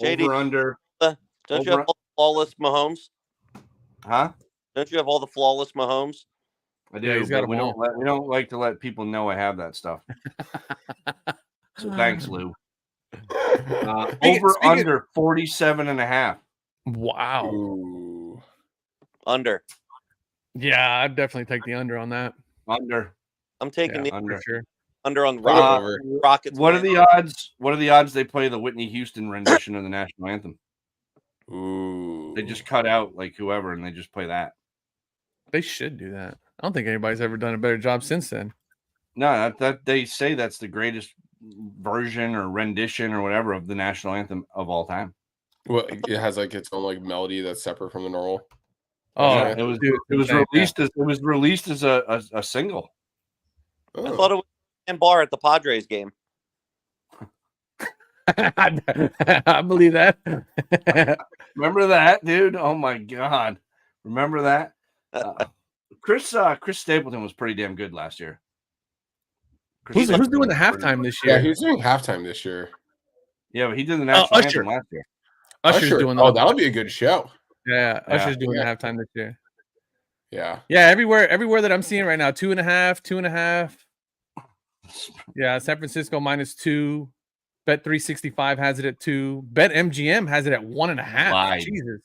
JD, over under. Don't you have all the flawless Mahomes? Huh? Don't you have all the flawless Mahomes? I do. Yeah, we don't like to let people know I have that stuff. So thanks, Lou. Under 47.5. Wow. Ooh. Under. Yeah, I'd definitely take the under on that. Under. I'm taking the under. For sure. Under on the Rockets. What are the odds? What are the odds they play the Whitney Houston rendition of the national anthem? Ooh. They just cut out like whoever and they just play that. They should do that. I don't think anybody's ever done a better job since then. No, that they say that's the greatest version or rendition or whatever of the national anthem of all time. Well, it has like its own like melody that's separate from the normal. Oh, yeah, it was released as a single. Oh. I thought it was in bar at the Padres game. I believe that. Remember that, dude? Oh my god, remember that? Chris Stapleton was pretty damn good last year. Who's doing the halftime this year? Yeah, he's doing halftime this year. Yeah, but he did the national anthem last year. Usher's doing. Oh, that'll be a good show. Yeah, Usher's doing the halftime this year. Yeah. Yeah, everywhere that I'm seeing right now, 2.5. Yeah, San Francisco -2. Bet 365 has it at 2. Bet MGM has it at 1.5.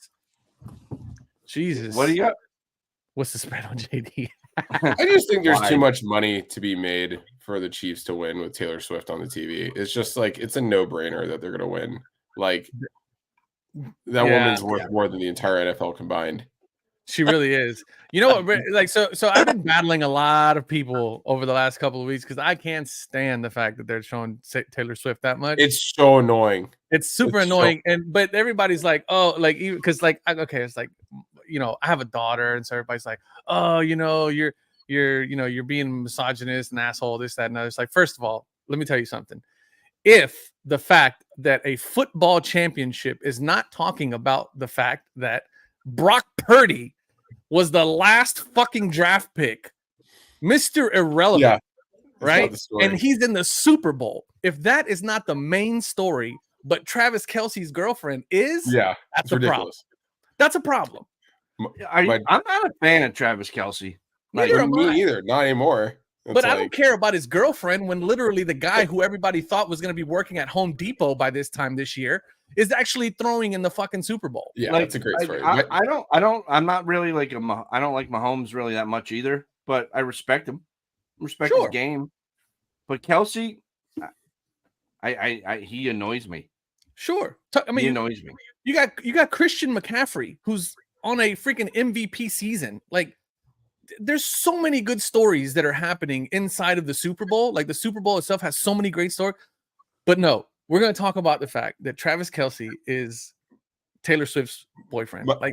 Jesus. What do you got? What's the spread on JD? I just think there's too much money to be made for the Chiefs to win with Taylor Swift on the TV. It's just like it's a no-brainer that they're going to win. Like that woman's worth more than the entire NFL combined. She really is. You know what? Like so I've been battling a lot of people over the last couple of weeks because I can't stand the fact that they're showing Taylor Swift that much. It's so annoying. It's super annoying. But everybody's like, oh, like because like okay, it's like you know, I have a daughter, and so everybody's like, oh, you know, you're being misogynist and asshole, this, that, and other. It's like, first of all, let me tell you something. If the fact that a football championship is not talking about the fact that Brock Purdy was the last fucking draft pick, Mr. Irrelevant, right? And he's in the Super Bowl. If that is not the main story, but Travis Kelce's girlfriend is, that's a problem. That's a problem. I'm not a fan of Travis Kelce. Me either. Not anymore. But I don't care about his girlfriend when literally the guy who everybody thought was going to be working at Home Depot by this time this year is actually throwing in the fucking Super Bowl. Yeah, that's a great story. I'm not really like I don't like Mahomes really that much either, but I respect him. Respect his game. But Kelsey, he annoys me. Sure. He annoys me. You got Christian McCaffrey, who's on a freaking MVP season. Like, there's so many good stories that are happening inside of the Super Bowl. Like, the Super Bowl itself has so many great stories. But no, we're going to talk about the fact that Travis Kelce is Taylor Swift's boyfriend. My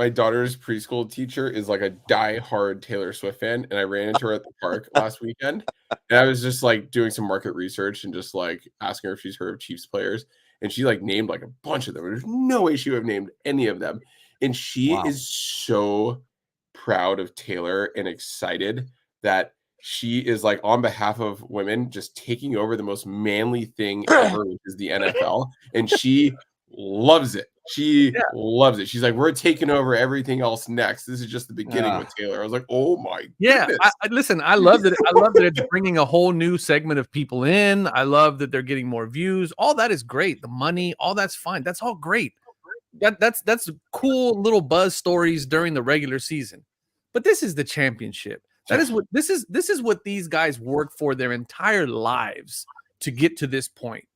daughter's preschool teacher is like a diehard Taylor Swift fan, and I ran into her at the park last weekend, and I was just like doing some market research and just like asking her if she's heard of Chiefs players, and she like named like a bunch of them. There's no way she would have named any of them, and she is so proud of Taylor and excited that she is like on behalf of women just taking over the most manly thing ever, which is the NFL, and she loves it. She loves it. She's like, we're taking over everything else next. This is just the beginning with Taylor. I was like, oh my goodness. Listen, I love that. I love that it's bringing a whole new segment of people in. I love that they're getting more views. All that is great. The money, all that's fine. That's all great. That's cool little buzz stories during the regular season. But this is the championship. That is what this is what these guys work for their entire lives to get to this point.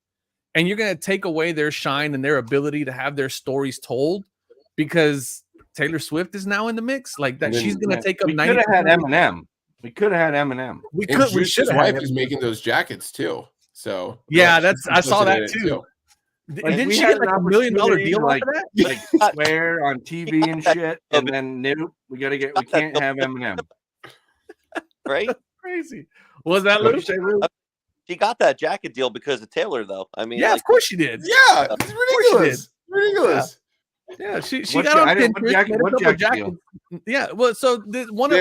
And you're going to take away their shine and their ability to have their stories told because Taylor Swift is now in the mix. Like that, she's going to take up 90%. We could have had Eminem. We could have had Eminem. We should. His wife is making those jackets too. So yeah, I saw that too. Like, didn't she get like $1 million deal like that? Like swear on TV and shit, and then nope, we can't have Eminem. Right? Crazy. Was that Lou? She got that jacket deal because of Taylor, though. I mean, yeah, of course she did. Yeah, it's ridiculous. Ridiculous. Yeah, she got on Pinterest. What jacket? Yeah, well, so one of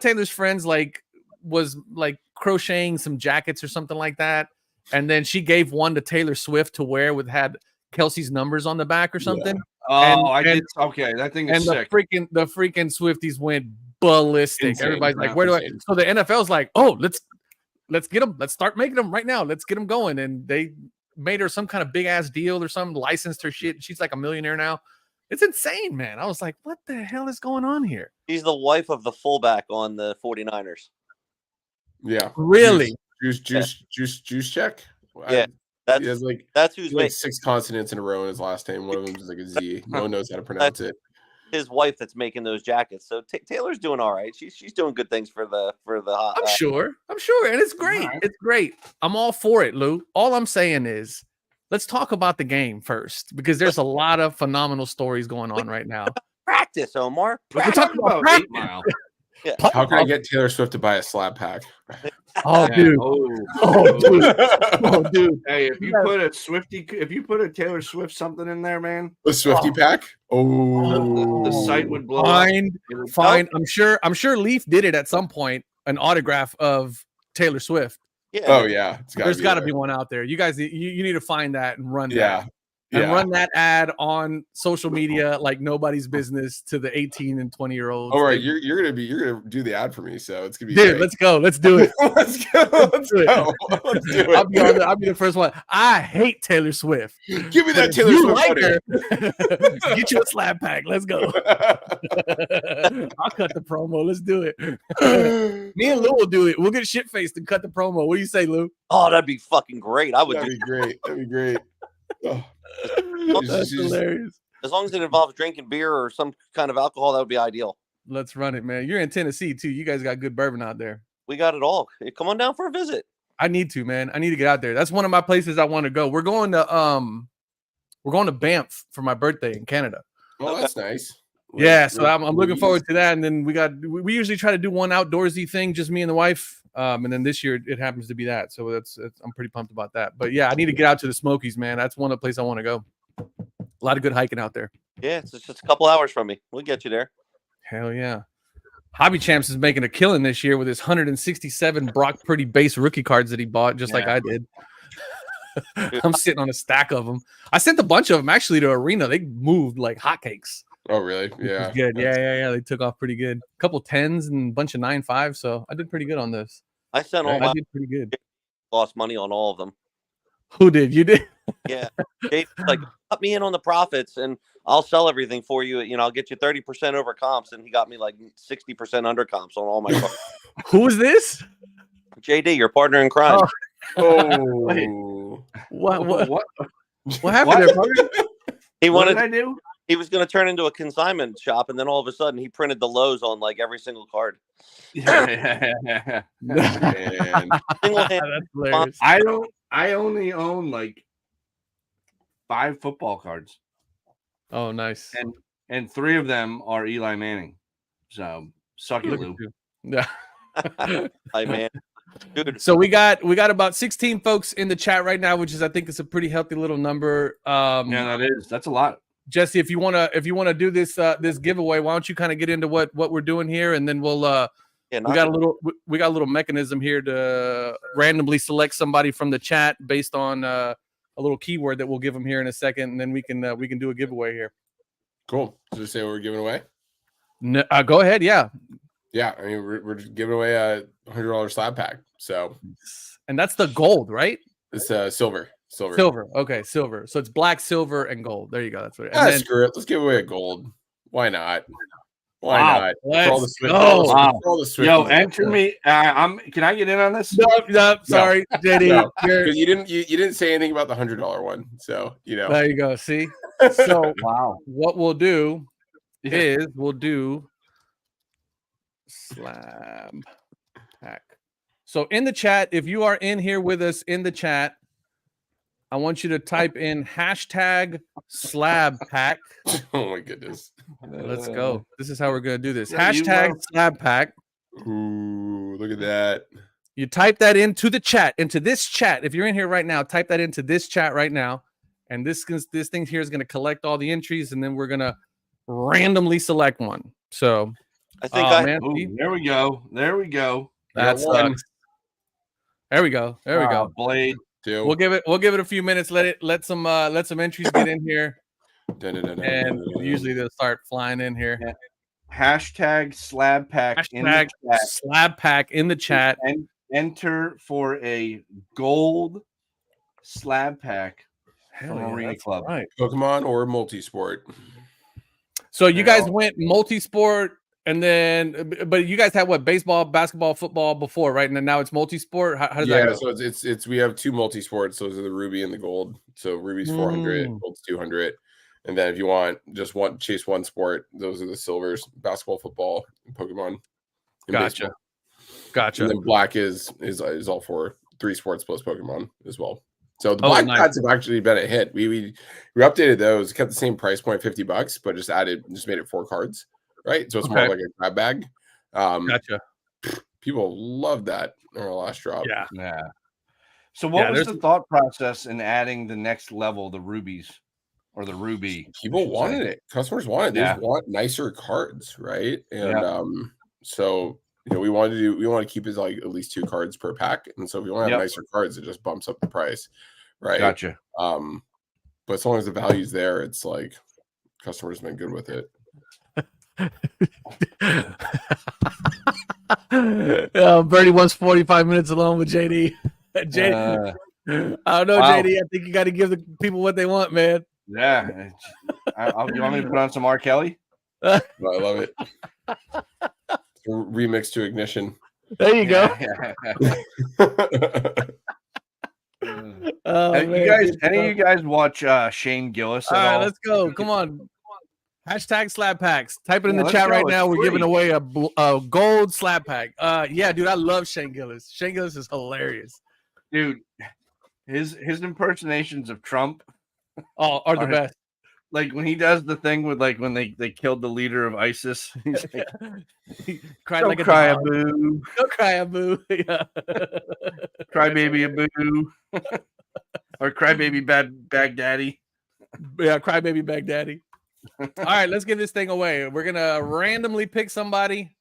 Taylor's friends like was like crocheting some jackets or something like that, and then she gave one to Taylor Swift to wear had Kelsey's numbers on the back or something. Yeah. Oh, okay, that thing is sick. The freaking Swifties went ballistic. Insane. Everybody's like, where do I? So the NFL's like, oh, let's get them. Let's start making them right now. Let's get them going. And they made her some kind of big ass deal or something, licensed her shit. She's like a millionaire now. It's insane, man. I was like, what the hell is going on here? She's the wife of the fullback on the 49ers. Yeah. Really? Juice check? Yeah. That's who's like 6 consonants in a row in his last name. One of them is like a Z. No one knows how to pronounce it. His wife that's making those jackets. So Taylor's doing all right. She's doing good things for the. I'm sure, and it's great. Right. It's great. I'm all for it, Lou. All I'm saying is, let's talk about the game first because there's a lot of phenomenal stories going on right now. Practice, Omar. We're talking about 8 Mile. Yeah. How can I get Taylor Swift to buy a slab pack? Oh, dude. Oh, dude. Hey, if you put a Taylor Swift something in there, man. A Swifty pack? Oh. The site would blow Fine. I'm sure Leaf did it at some point, an autograph of Taylor Swift. Yeah. Oh, yeah. There's got to be one out there. You guys, you need to find that and run that. And run that ad on social media like nobody's business to the 18 and 20-year-olds. All right, you're gonna do the ad for me, so it's gonna be dude. Great. Let's go. Let's do it. Let's do it. I'll be the first one. I hate Taylor Swift. Give me that Taylor Swift. Get you a slab pack. Let's go. I'll cut the promo. Let's do it. Me and Lou will do it. We'll get shit faced and cut the promo. What do you say, Lou? Oh, that'd be fucking great. That'd be great. Oh. That's hilarious. As long as it involves drinking beer or some kind of alcohol, that would be ideal. Let's run it, man. You're in Tennessee too. You guys got good bourbon out there. We got it all. Hey, come on down for a visit. I need to, man. I need to get out there. That's one of my places I want to go. We're going to Banff for my birthday in Canada. Oh, that's nice. Yeah, so I'm looking forward to that. And then we usually try to do one outdoorsy thing, just me and the wife. And then this year it happens to be that. So I'm pretty pumped about that. But yeah, I need to get out to the Smokies, man. That's one of the places I want to go. A lot of good hiking out there. Yeah, it's just a couple hours from me. We'll get you there. Hell yeah. Hobby Champs is making a killing this year with his 167 Brock Purdy base rookie cards that he bought, just like I did. I'm sitting on a stack of them. I sent a bunch of them actually to Arena. They moved like hotcakes. Oh, really? Which Yeah. is good. Yeah. They took off pretty good. A couple 10s and a bunch of 9.5s. So I did pretty good on this. I sent all I my did pretty good. lost money on all of them. Who did? You did? Yeah. Dave was like, cut me in on the profits and I'll sell everything for you. You know, I'll get you 30% over comps. And he got me like 60% under comps on all my cards. Who is this? JD, your partner in crime. Oh. What happened there, partner? He What wanted did I do? he was going to turn into a consignment shop, and then all of a sudden he printed the lows on like every single card. Yeah. Man. That's hilarious. I only own like 5 football cards, Oh, nice. and 3 of them are Eli Manning. So suck it, Look at Lou. you. Yeah. Hi, man. Dude, So we got about 16 folks in the chat right now, which is I think it's a pretty healthy little number. Yeah, that's a lot. Jesse, if you wanna do this this giveaway, why don't you kind of get into what we're doing here, and then we'll yeah, we got a little mechanism here to randomly select somebody from the chat based on a little keyword that we'll give them here in a second, and then we can do a giveaway here. Cool. Did you say what we're giving away? No, go ahead. Yeah. Yeah, I mean we're just giving away a $100 slab pack. So, And that's the gold, right? it's silver. Silver. Okay, silver. So it's black, silver, and gold. There you go. That's what. Ah, screw it. Let's give away a gold. Why not? Why Wow. not? Let's For all the Swift- go. for all the Swifties Yo, out there. enter me. Can I get in on this? No, sorry, JD. No, You're- because you didn't say anything about the $100 one. So There you go. See. So Wow. what we'll do Yeah. is we'll do slab pack. So in the chat, if you are in here with us in the chat, I want you to type in hashtag slab pack. Oh my goodness. Let's go. This is how we're gonna do this. Yeah, you Hashtag love- slab pack. Ooh, look at that. You type that into the chat, into this chat. If you're in here right now, type that into this chat right now. And this thing here is going to collect all the entries, and then we're going to randomly select one. So I think Ooh, there we go. There we go. That's one. There we go. There we go. Blade. Two. We'll give it a few minutes. Let some entries get in here, and usually they'll start flying in here. Yeah. Hashtag slab pack in the Hashtag chat. slab pack in the chat. And enter for a gold slab pack Hell from yeah, Arena that's Club. right. Pokemon or multi-sport. So you guys went multi-sport, and then, but you guys had what, baseball, basketball, football before, right? And then now it's multi-sport. How does that go? So it's we have 2 multi-sports. Those are the ruby and the gold. So ruby's 400, gold's 200. And then if you chase one sport, those are the silvers: basketball, football, and Pokemon. And Gotcha. baseball. Gotcha. And then black is all for 3 sports plus Pokemon as well. So the black packs have actually been a hit. We updated those, kept the same price point, $50, but just made it 4 cards, right? So it's more like a grab bag. Gotcha. People love that in our last drop. Yeah. So what was the thought process in adding the next level, the rubies or the ruby? People wanted it. Customers wanted it. They Yeah. just want nicer cards, right? And so we want to keep it like at least 2 cards per pack. And so if you want to have nicer cards, it just bumps up the price, right? Gotcha. But as long as the value's there, it's like customers have been good with it. Bertie wants 45 minutes alone with JD. JD, I don't know, wow. JD. I think you got to give the people what they want, man. Yeah. You want me to put on some R. Kelly? I love it. Remix to Ignition. There you go. Any of you guys watch Shane Gillis at all? All right, let's go. Come on. Hashtag slab packs. Type it in the let's chat go. right now. It's We're giving free. away a gold slab pack. Yeah, dude, I love Shane Gillis. Shane Gillis is hilarious. Dude, his impersonations of Trump are the best. Like when he does the thing with like when they killed the leader of ISIS. He's like, He cried don't like cry a a boo. Don't cry a boo. Yeah. Cry baby a boo. Or cry baby Baghdaddy. Yeah, cry baby Baghdaddy. All right, let's give this thing away. We're gonna randomly pick somebody.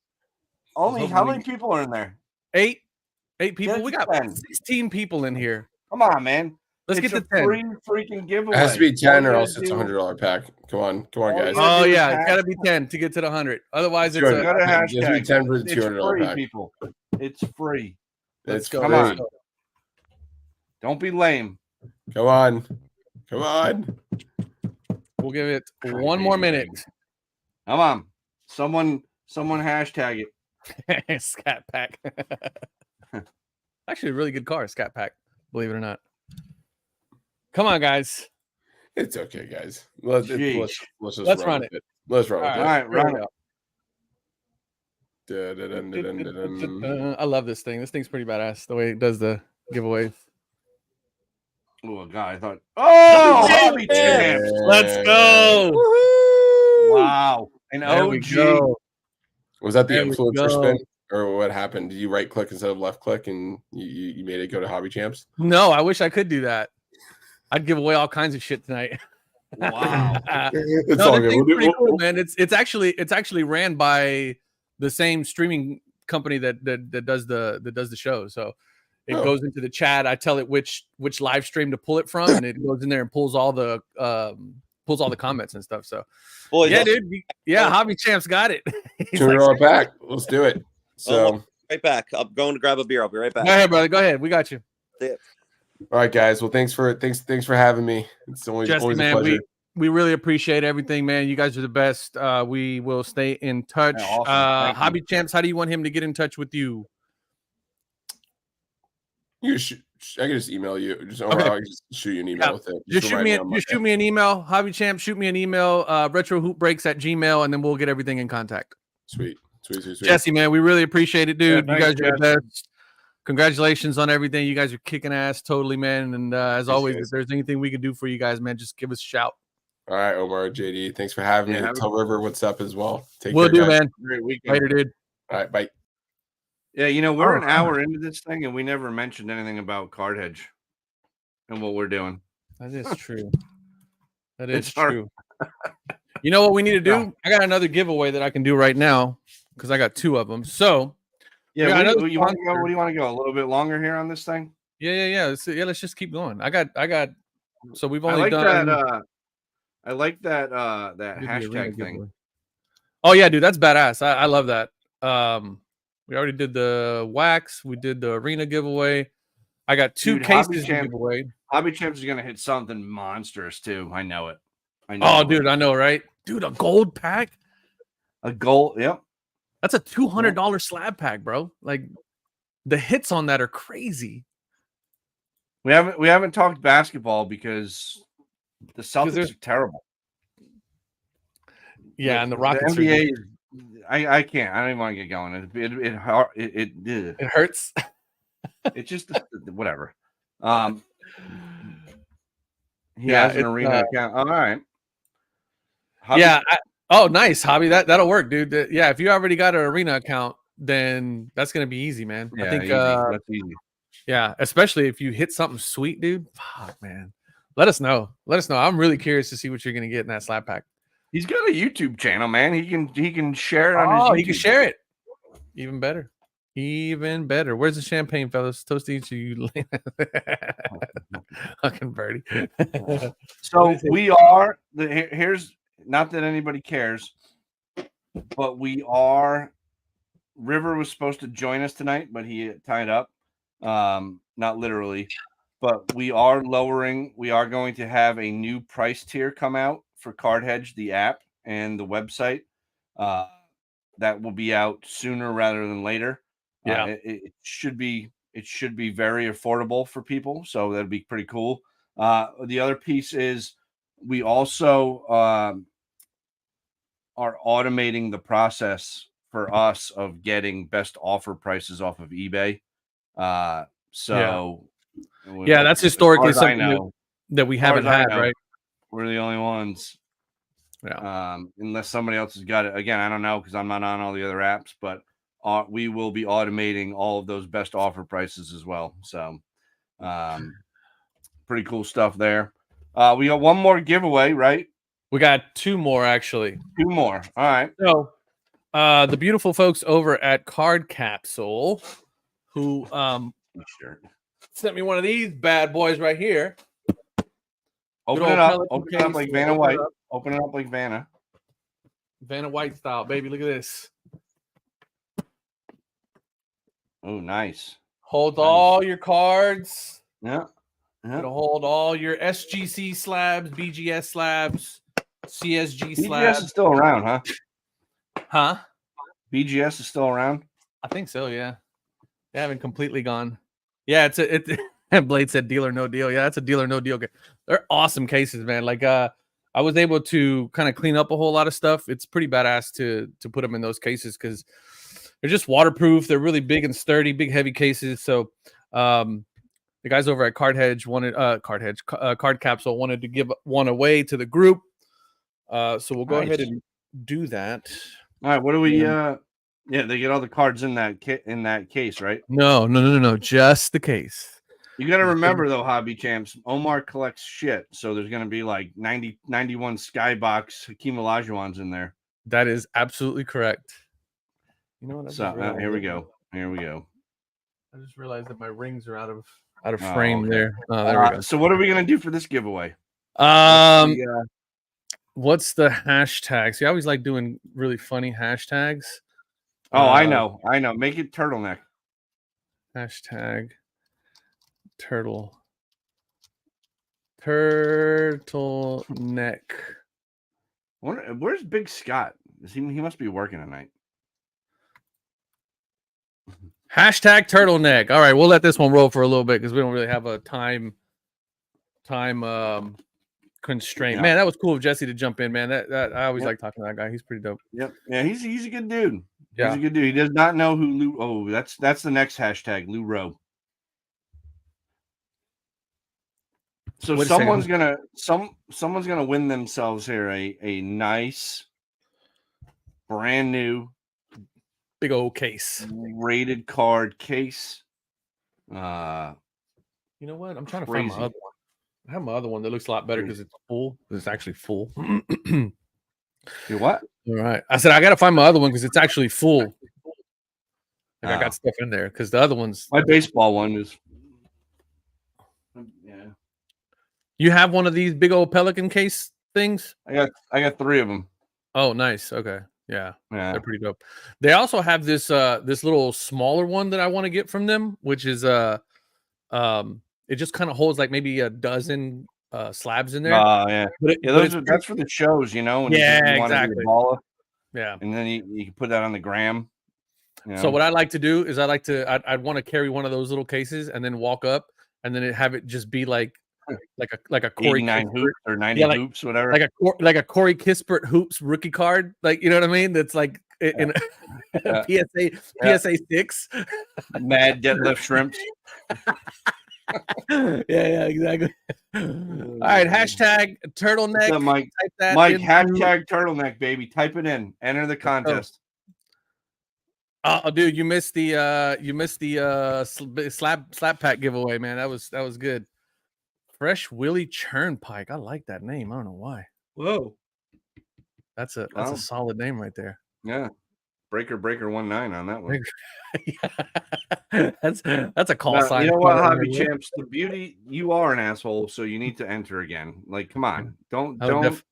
Only how many people are in there? 8 people. We got 10. 16 people in here. Come on, man. Let's It's get a to 10. free freaking giveaway. It has to be 10 All or you else gotta it's a do- $100 pack. Come on, all guys. you gotta Oh do is yeah, it's got to be 10 to get to the 100. Otherwise, it's Sure. a Go to It gives me hashtag. 10 for the It's $200 free, pack. people. It's free. let's It's go. Come free. on. Don't be lame. Come on. Come on. We'll give it one more minute. Come on. Someone hashtag it. Scat Pack. Actually, a really good car, Scat Pack. Believe it or not. Come on, guys. It's okay, guys. Let's just Let's run run with it. Let's run with All it. right, run it. I love this thing. This thing's pretty badass. The way it does the giveaways. Oh God, I thought. Oh, Yeah. Hobby Champs. Let's go. Wow, an There we OG. go. Was that the There we influencer go. spin? Or what happened? Did you right click instead of left click and you made it go to Hobby Champs? No, I wish I could do that. I'd give away all kinds of shit tonight. Wow. It's No, all this good. thing's pretty cool, man. It's actually ran by the same streaming company that does the show. So it goes into the chat. I tell it which live stream to pull it from, and it goes in there and pulls all the comments and stuff. So Boys, yeah, dude. Yeah, Hobby Champs got it. He's like, $200 pack. Let's do it. So right back. I'm going to grab a beer. I'll be right back. go ahead, brother. Go ahead. We got you. all right, guys. Well, thanks for having me. It's always Jesse, a man, pleasure. we really appreciate everything, man. You guys are the best. We will stay in touch. Yeah, awesome. Thank Hobby Champs, how do you want him to get in touch with you? I can just email you. Or Okay. I'll just shoot you an email with it. Just shoot me an email. Hobby Champ, shoot me an email. retrohoopbreaks@gmail.com, and then we'll get everything in contact. Sweet. Jesse, man, we really appreciate it, dude. Yeah, you guys thanks, are the best. Congratulations on everything. You guys are kicking ass, totally, man. And as always, if there's anything we can do for you guys, man, just give us a shout. All right, Omar, JD, thanks for having me. Tell River what's up as well. We'll do, guys. man. Great weekend. Later, dude. All right, bye. Yeah, we're an hour into this thing, and we never mentioned anything about Card Hedge and what we're doing. That is true. That is It's hard. true. You know what we need to do? I got another giveaway that I can do right now because I got 2 of them. So Yeah, Yeah, I know what do you want to go? sponsor. What do you want to go? A little bit longer here on this thing? yeah. Let's just keep going. I got. So we've I only like done. that. I like that. That we did the arena hashtag thing. giveaway. Oh yeah, dude, that's badass. I love that. We already did the wax. We did the arena giveaway. I got 2 Dude, Hobby cases to Champ- give away. Hobby Champs is gonna hit something monstrous too. I know it. Oh, dude, I know, right? Dude, a gold pack. a goal. Yep. That's a $200 slab pack, bro. Like the hits on that are crazy. We haven't talked basketball because the Celtics are terrible. Yeah, and the Rockets. The NBA. I can't. I don't even want to get going. It hurts. It's just whatever. He Yeah, has an it's, arena account. All right. Yeah. Oh, nice, Hobby. That'll work, dude. Yeah, if you already got an arena account, then that's gonna be easy, man. Yeah, I think. easy. That's easy. Yeah, especially if you hit something sweet, dude. Fuck, man. Let us know. I'm really curious to see what you're gonna get in that slab pack. He's got a YouTube channel, man. He can share it on his YouTube. He can share it. Even better. Where's the champagne, fellas? Toast to each of you. Fucking birdie. So we are here's not that anybody cares, but we are. River was supposed to join us tonight, but he tied up. Not literally, but we are lowering. We are going to have a new price tier come out for Card Hedge, the app and the website. That will be out sooner rather than later. Yeah, it should be very affordable for people, so that'd be pretty cool. The other piece is we also are automating the process for us of getting best offer prices off of eBay. That's historically something that we haven't had, right? We're the only ones. Yeah. Unless somebody else has got it. Again, I don't know because I'm not on all the other apps, but we will be automating all of those best offer prices as well. So pretty cool stuff there. We got one more giveaway, right? We got 2 more, actually. 2 more. All right. So the beautiful folks over at Card Capsule who sent me one of these bad boys right here. Open it up. Open it up like Vanna White. Open it up like Vanna. Vanna White style, baby. Look at this. Oh, nice. Holds all your cards. Yeah. It'll hold all your SGC slabs, BGS slabs, CSG BGS slabs. is still around, huh? Huh? BGS is still around? I think so, yeah. They haven't completely gone. Yeah, Blade said deal or no deal. Yeah, that's a deal or no deal. They're awesome cases, man. Like I was able to kind of clean up a whole lot of stuff. It's pretty badass to put them in those cases because they're just waterproof. They're really big and sturdy, big heavy cases. So the guys over at Hedge wanted Card Capsule wanted to give one away to the group. So we'll go ahead and do that. All right, what do we yeah, they get all the cards in that case, right? No, just the case. You got to remember though, Hobby Champs, Omar collects shit, so there's going to be like 91 Skybox Hakeem Olajuwons in there. That is absolutely correct. You know what? So here we go. I just realized that my rings are out of frame there. Oh, there we go. So what are we going to do for this giveaway? What's the hashtag? See, I always like doing really funny hashtags. Oh, I know. Make it turtleneck. Hashtag turtleneck. Where's Big Scott? He must be working tonight. Hashtag turtleneck. All right, we'll let this one roll for a little bit because we don't really have a time constraint. Yeah. Man, that was cool of Jesse to jump in, man. That I always like talking to that guy. He's pretty dope. Yep. Yeah, he's a good dude. Yeah. He's a good dude. He does not know who Lou. Oh, that's the next hashtag, Lou Rowe. So someone's gonna win themselves here a nice brand new big old case. Rated card case. You know what? I'm trying to find my other one. I have my other one that looks a lot better because it's full. It's actually full. You what? All right. I said I gotta find my other one because it's actually full. Like I got stuff in there because the other one's my baseball one is. Yeah. You have one of these big old Pelican case things? I got 3 of them. Oh, nice. Okay. Yeah. They're pretty dope. They also have this this little smaller one that I want to get from them, which is it just kind of holds like maybe a dozen slabs in there. Yeah. That's for the shows, you know. When you exactly. Yeah. And then you can put that on the gram. You know? So what I like to do is I'd want to carry one of those little cases and then walk up and then have it just be like a Corey 89 hoops or 90 hoops, whatever. Like a Corey Kispert hoops rookie card. Like, you know what I mean? That's like in PSA 6. Mad deadlift shrimps. yeah, exactly. All right, hashtag turtleneck. So, Mike, type that Mike, hashtag turtleneck, baby. Type it in. Enter the contest. Oh, dude, you missed the slap pack giveaway, man. That was good. Fresh Willie Churnpike. I like that name. I don't know why. Whoa, that's a solid name right there. Yeah. Breaker 19 on that one. That's a call sign. You know what, Hobby Champs? The beauty, you are an asshole, so you need to enter again. Like, come on, don't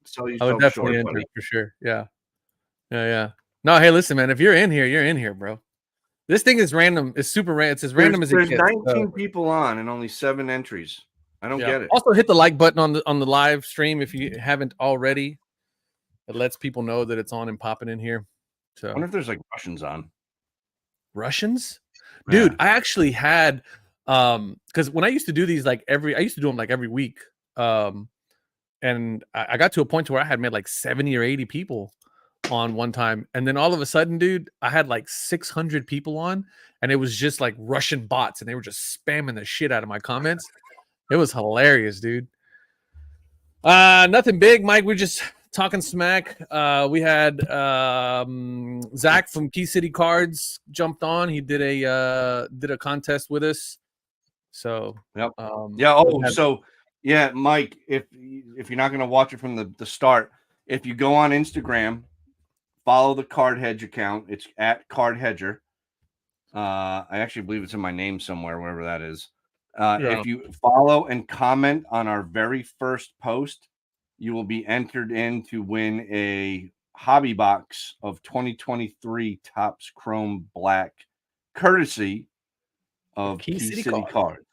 sell yourself short, buddy. For sure. Yeah. No, hey, listen, man. If you're in here, you're in here, bro. This thing is random. It's super random. It's as random as it gets. There's 19 people on and only 7 entries. I don't get it. Also, hit the like button on the live stream if you haven't already. It lets people know that it's on and popping in here. So I wonder if there's like Russians on. Russians? Dude, I actually had because when I used to do these I used to do them like every week. And I got to a point where I had made like 70 or 80 people on one time. And then all of a sudden, dude, I had like 600 people on and it was just like Russian bots and they were just spamming the shit out of my comments. It was hilarious, dude. Nothing big, Mike. We're just talking smack. We had Zach from Key City Cards jumped on. He did a contest with us. So yep. Mike, if you're not gonna watch it from the start, if you go on Instagram, follow the Card Hedge account. It's at Card Hedger. I actually believe it's in my name somewhere, wherever that is. If you follow and comment on our very first post, you will be entered in to win a hobby box of 2023 Topps Chrome Black, courtesy of Key City Cards,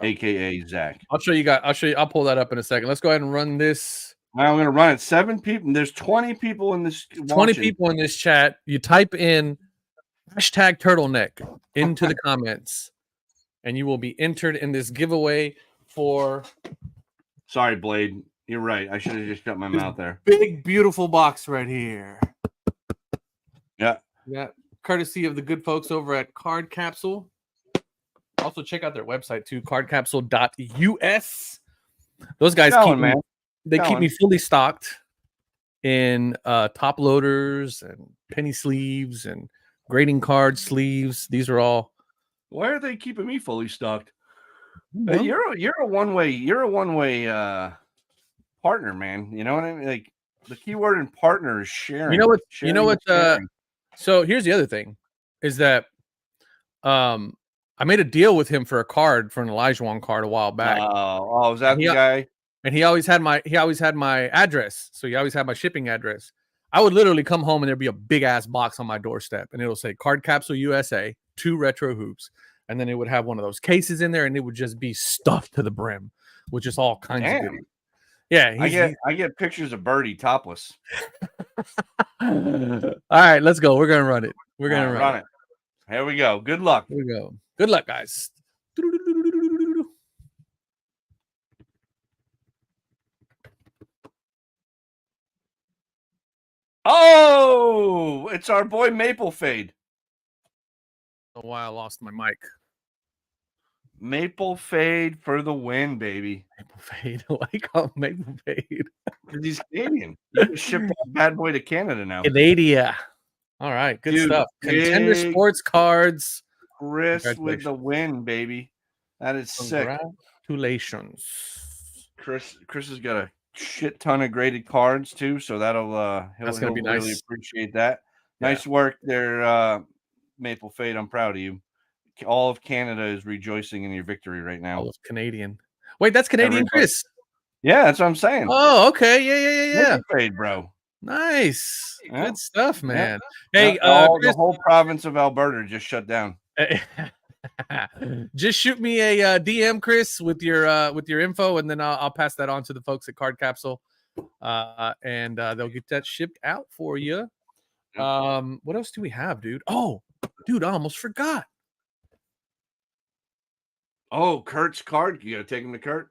aka Zach. I'll show you guys. I'll pull that up in a second. Let's go ahead and run this. Now I'm going to run it. 7 people. There's 20 people in this. 20 people in this chat. You type in hashtag turtleneck into the comments, and you will be entered in this giveaway for. Sorry, Blade. You're right. I should have just shut my mouth there. Big, beautiful box right here. Yeah. Courtesy of the good folks over at Card Capsule. Also, check out their website too, cardcapsule.us. Those guys keep me fully stocked in top loaders and penny sleeves and grading card sleeves. These are all. Why are they keeping me fully stocked? Well, you're a one-way partner, man. You know what I mean? Like, the key word in partner is sharing. You know what? So here's the other thing, is that I made a deal with him for a card, for an Elijah card a while back. Oh, is that the guy? And he always had my address. So he always had my shipping address. I would literally come home and there'd be a big ass box on my doorstep, and it'll say Card Capsule USA, 2 retro hoops. And then it would have one of those cases in there, and it would just be stuffed to the brim with just all kinds of goodies. Yeah, I get pictures of Birdie topless. All right, let's go. We're gonna run it. We're gonna run it. Here we go. Good luck. Here we go. Good luck, guys. Oh, it's our boy Maple Fade. I don't know why I lost my mic. Maple Fade for the win, baby. Maple Fade. I like how Maple Fade. Because he's Canadian. You can ship that bad boy to Canada now. Canada. All right. Good stuff. Contender Sports Cards. Chris with the win, baby. That is sick. Congratulations. Chris has got a shit ton of graded cards too, so he'll be nice. Really appreciate that. Nice work there, Maple Fade. I'm proud of you. All of Canada is rejoicing in your victory right now. All of Canadian. Wait, that's Canadian Chris. Yeah, that's what I'm saying. Oh, okay. Yeah. Maple Fade, bro. Nice. Yeah. Good stuff, man. Yeah. Hey, the whole province of Alberta just shut down. Just shoot me a DM, Chris, with your info, and then I'll pass that on to the folks at Card Capsule, and they'll get that shipped out for you. What else do we have, dude? Oh, dude, I almost forgot. Oh, Kurt's card. You gotta take him to Kurt.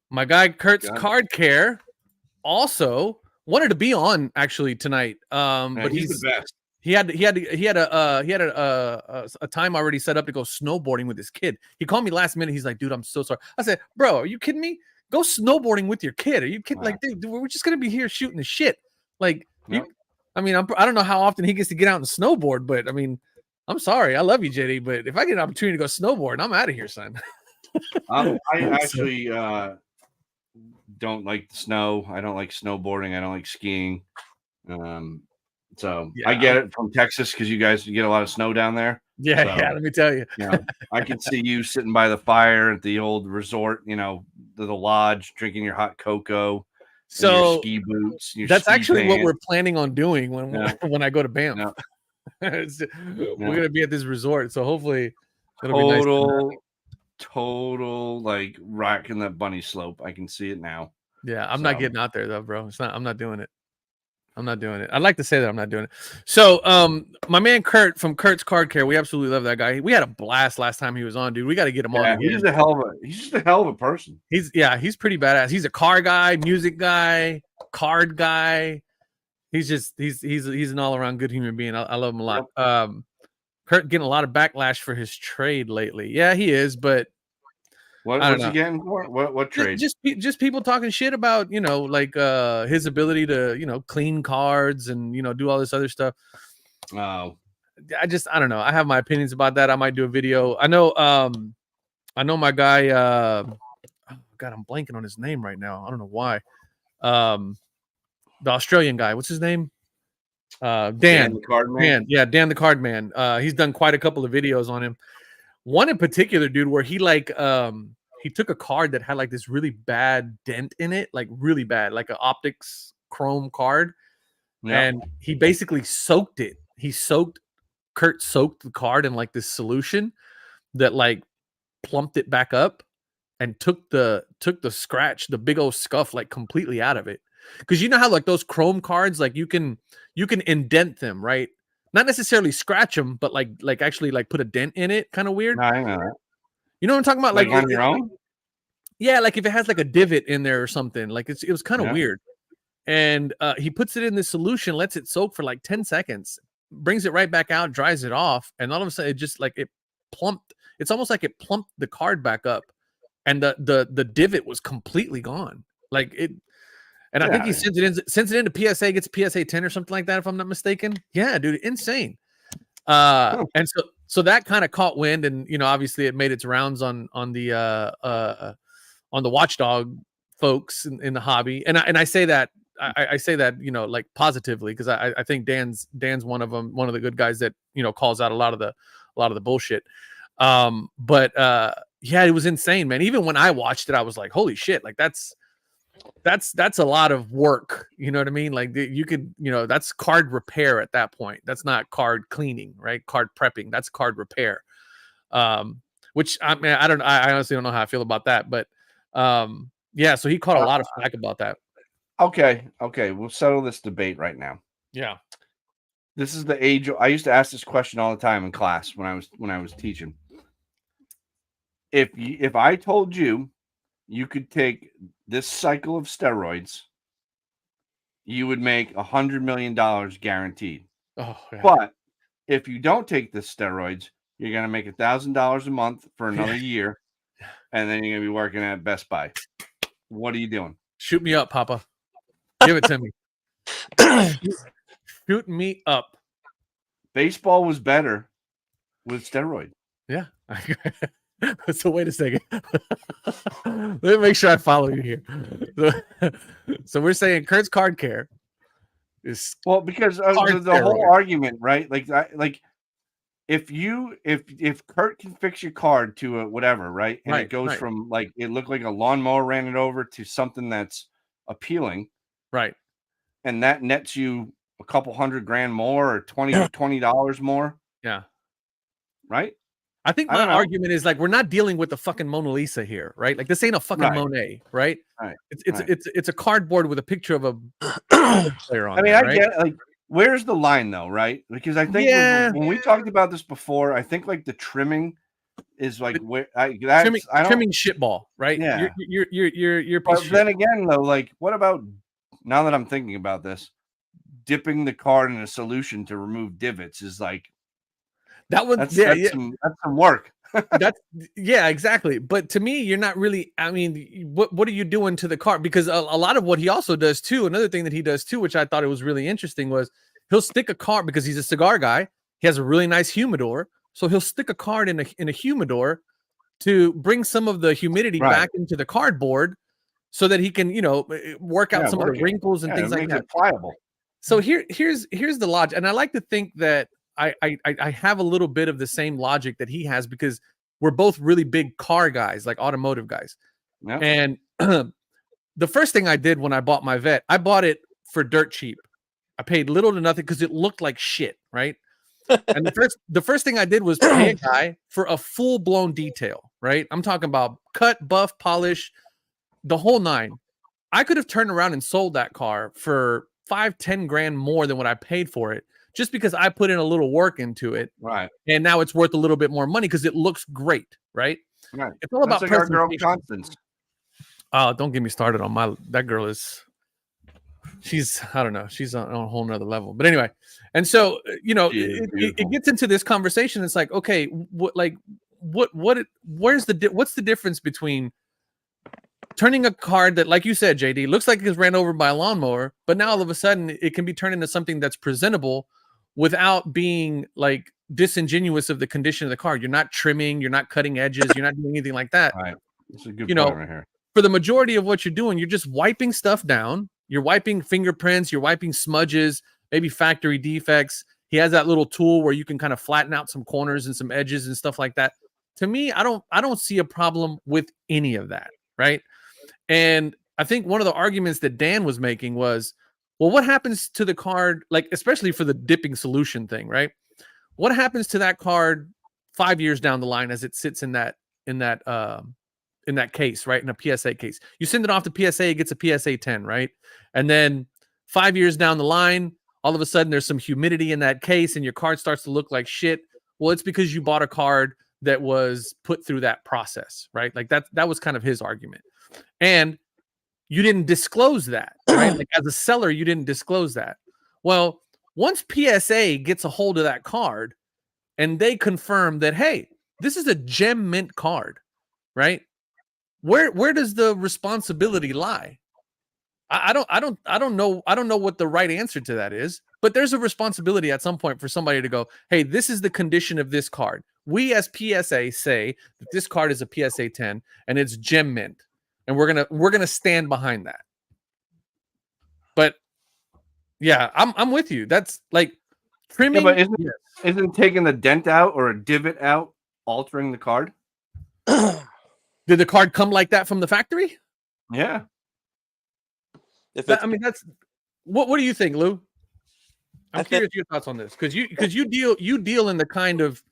My guy Kurt's Card Care also wanted to be on actually tonight. But he's the best. He had a time already set up to go snowboarding with his kid. He called me last minute. He's like, dude, I'm so sorry. I said, bro, are you kidding me? Go snowboarding with your kid. Are you kidding? Wow. Like, dude, we're just gonna be here shooting the shit. Like, I don't know how often he gets to get out and snowboard, but I mean, I'm sorry, I love you, JD, but if I get an opportunity to go snowboard, I'm out of here, son. I actually don't like the snow. I don't like snowboarding. I don't like skiing. So I get it from Texas because you guys get a lot of snow down there. Yeah, let me tell you. I can see you sitting by the fire at the old resort, the lodge, drinking your hot cocoa. So your ski boots. That's actually what we're planning on doing when I go to Banff. Yeah. We're gonna be at this resort, so hopefully it'll be nice. Total like rocking that bunny slope. I can see it now. Yeah, I'm not getting out there though, bro. I'm not doing it. I'd like to say that I'm not doing it. So, my man Kurt from Kurt's Card Care, we absolutely love that guy. We had a blast last time he was on, dude. We got to get him on. He's just a hell of a person. He's pretty badass. He's a car guy, music guy, card guy. He's an all around good human being. I love him a lot. Yep. Kurt getting a lot of backlash for his trade lately. Yeah, he is, but what's he getting for? What trade? Just people talking shit about, like his ability to, clean cards and, do all this other stuff. Oh, I don't know. I have my opinions about that. I might do a video. I know my guy, God, I'm blanking on his name right now. I don't know why. The Australian guy, what's his name? Dan the Card Man. Dan the Card Man. He's done quite a couple of videos on him. One in particular, dude, where he he took a card that had like this really bad dent in it, like really bad, like an optics chrome card, and he basically soaked it. Kurt soaked the card in like this solution that like plumped it back up and took the scratch, the big old scuff, like completely out of it. Because you know how like those chrome cards, like you can indent them, right? Not necessarily scratch them, but like actually like put a dent in it. Kind of weird. No, I know that. You know what I'm talking about? Like on your own? Yeah, like if it has like a divot in there or something. Like it was kind of weird. And he puts it in this solution, lets it soak for like 10 seconds, brings it right back out, dries it off, and all of a sudden it just like it plumped. It's almost like it plumped the card back up, and the divot was completely gone. Like it. And I think he sends it into PSA, gets PSA 10 or something like that, if I'm not mistaken. Yeah, dude, insane. And so that kind of caught wind, and obviously it made its rounds on the watchdog folks in the hobby. And I say that I say that like positively, because I think Dan's one of them, one of the good guys that calls out a lot of the bullshit. But yeah, it was insane, man. Even when I watched it, I was like, holy shit, like that's a lot of work. You know what I mean? Like you could, that's card repair at that point. That's not card cleaning, right? Card prepping. That's card repair. Which I mean, I honestly don't know how I feel about that, but yeah. So he caught a lot of flack about that. Okay. We'll settle this debate right now. Yeah. This is the age. I used to ask this question all the time in class when I was teaching. If I told you could take this cycle of steroids, you would make $100 million guaranteed. Oh, yeah. But if you don't take the steroids, you're going to make $1,000 a month for another year, and then you're going to be working at Best Buy. What are you doing? Shoot me up, Papa. Give it to me. Shoot me up. Baseball was better with steroid. Yeah. So wait a second. Let me make sure I follow you here. So we're saying Kurt's card care is because of the whole argument, right? Like if Kurt can fix your card to a whatever, right? And it goes from like it looked like a lawnmower ran it over to something that's appealing, right? And that nets you a couple $100,000 more or $20 more. Yeah. Right? I think my argument is like we're not dealing with the fucking Mona Lisa here, right? Like this ain't a fucking Monet, right? Right. It's a cardboard with a picture of a player on. I mean, there, I get like where's the line though, right? Because I think when we talked about this before, I think like the trimming is like where trimming shitball, right? Yeah. You're but then again though, like what about now that I'm thinking about this, dipping the card in a solution to remove divots is like that one. That's some work. That's exactly. But to me, you're not really. I mean, what are you doing to the card? Because a lot of what he also does too. Another thing that he does too, which I thought it was really interesting, was he'll stick a card because he's a cigar guy. He has a really nice humidor, so he'll stick a card in a humidor to bring some of the humidity back into the cardboard, so that he can work out some of the wrinkles and things like that. Pliable. So here's the logic, and I like to think that I have a little bit of the same logic that he has, because we're both really big car guys, like automotive guys. Yep. And the first thing I did when I bought my Vet, I bought it for dirt cheap. I paid little to nothing because it looked like shit, right? And the first thing I did was pay a guy for a full blown detail, right? I'm talking about cut, buff, polish, the whole nine. I could have turned around and sold that car for $5-10 more than what I paid for it, just because I put in a little work into it. Right. And now it's worth a little bit more money because it looks great. Right. Right. It's all about like our girl Constance. Oh, don't get me started on that girl she's I don't know. She's on a whole nother level. But anyway. And so, it gets into this conversation. It's like, okay, what's the difference between turning a card that, like you said, JD, looks like it's ran over by a lawnmower, but now all of a sudden it can be turned into something that's presentable without being like disingenuous of the condition of the card. You're not trimming, you're not cutting edges, you're not doing anything like that. Right. That's a good point right here. For the majority of what you're doing, you're just wiping stuff down. You're wiping fingerprints, you're wiping smudges, maybe factory defects. He has that little tool where you can kind of flatten out some corners and some edges and stuff like that. to me, I don't see a problem with any of that, right? And I think one of the arguments that Dan was making was, well, what happens to the card, like especially for the dipping solution thing, right? What happens to that card 5 years down the line as it sits in that case, right? In a PSA case. You send it off to PSA, it gets a PSA 10, right? And then 5 years down the line, all of a sudden there's some humidity in that case and your card starts to look like shit. Well, it's because you bought a card that was put through that process, right? Like that was kind of his argument. And you didn't disclose that, right? Like as a seller, you didn't disclose that. Well, once PSA gets a hold of that card and they confirm that, hey, this is a gem mint card, right? Where does the responsibility lie? I don't know what the right answer to that is, but there's a responsibility at some point for somebody to go, hey, this is the condition of this card. We as PSA say that this card is a PSA 10 and it's gem mint, and we're gonna stand behind that. But yeah, I'm with you. That's like trimming. Yeah, but isn't taking the dent out or a divot out altering the card? Did the card come like that from the factory? Yeah. I mean, that's what do you think, Lou? I'm curious your thoughts on this because you deal in the kind of,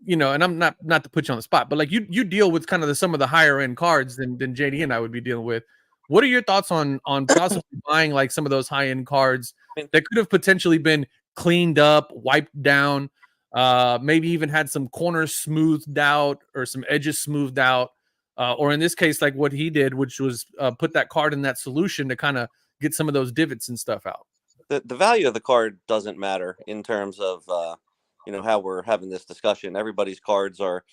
you know, and I'm not to put you on the spot, but like you deal with kind of some of the higher end cards than JD and I would be dealing with. What are your thoughts on possibly buying like some of those high end cards that could have potentially been cleaned up, wiped down, maybe even had some corners smoothed out or some edges smoothed out? Or in this case, like what he did, which was put that card in that solution to kind of get some of those divots and stuff out. The value of the card doesn't matter in terms of, you know, how we're having this discussion. Everybody's cards are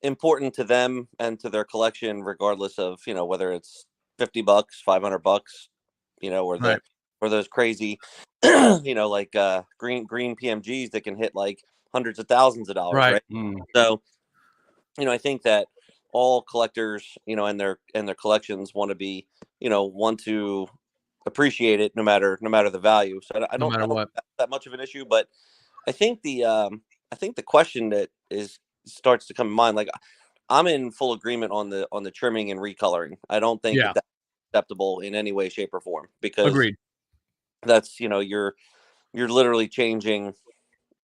important to them and to their collection, regardless of, you know, whether it's $50, $500, you know, or those crazy, you know, like green PMGs that can hit like hundreds of thousands of dollars. Right. So, you know, I think that all collectors, you know, and their collections want to appreciate it no matter the value. So I don't think that's that much of an issue, but I think the question that starts to come to mind, like I'm in full agreement on the trimming and recoloring. I don't think that's acceptable in any way, shape, or form, because agreed. That's, you know, you're literally changing,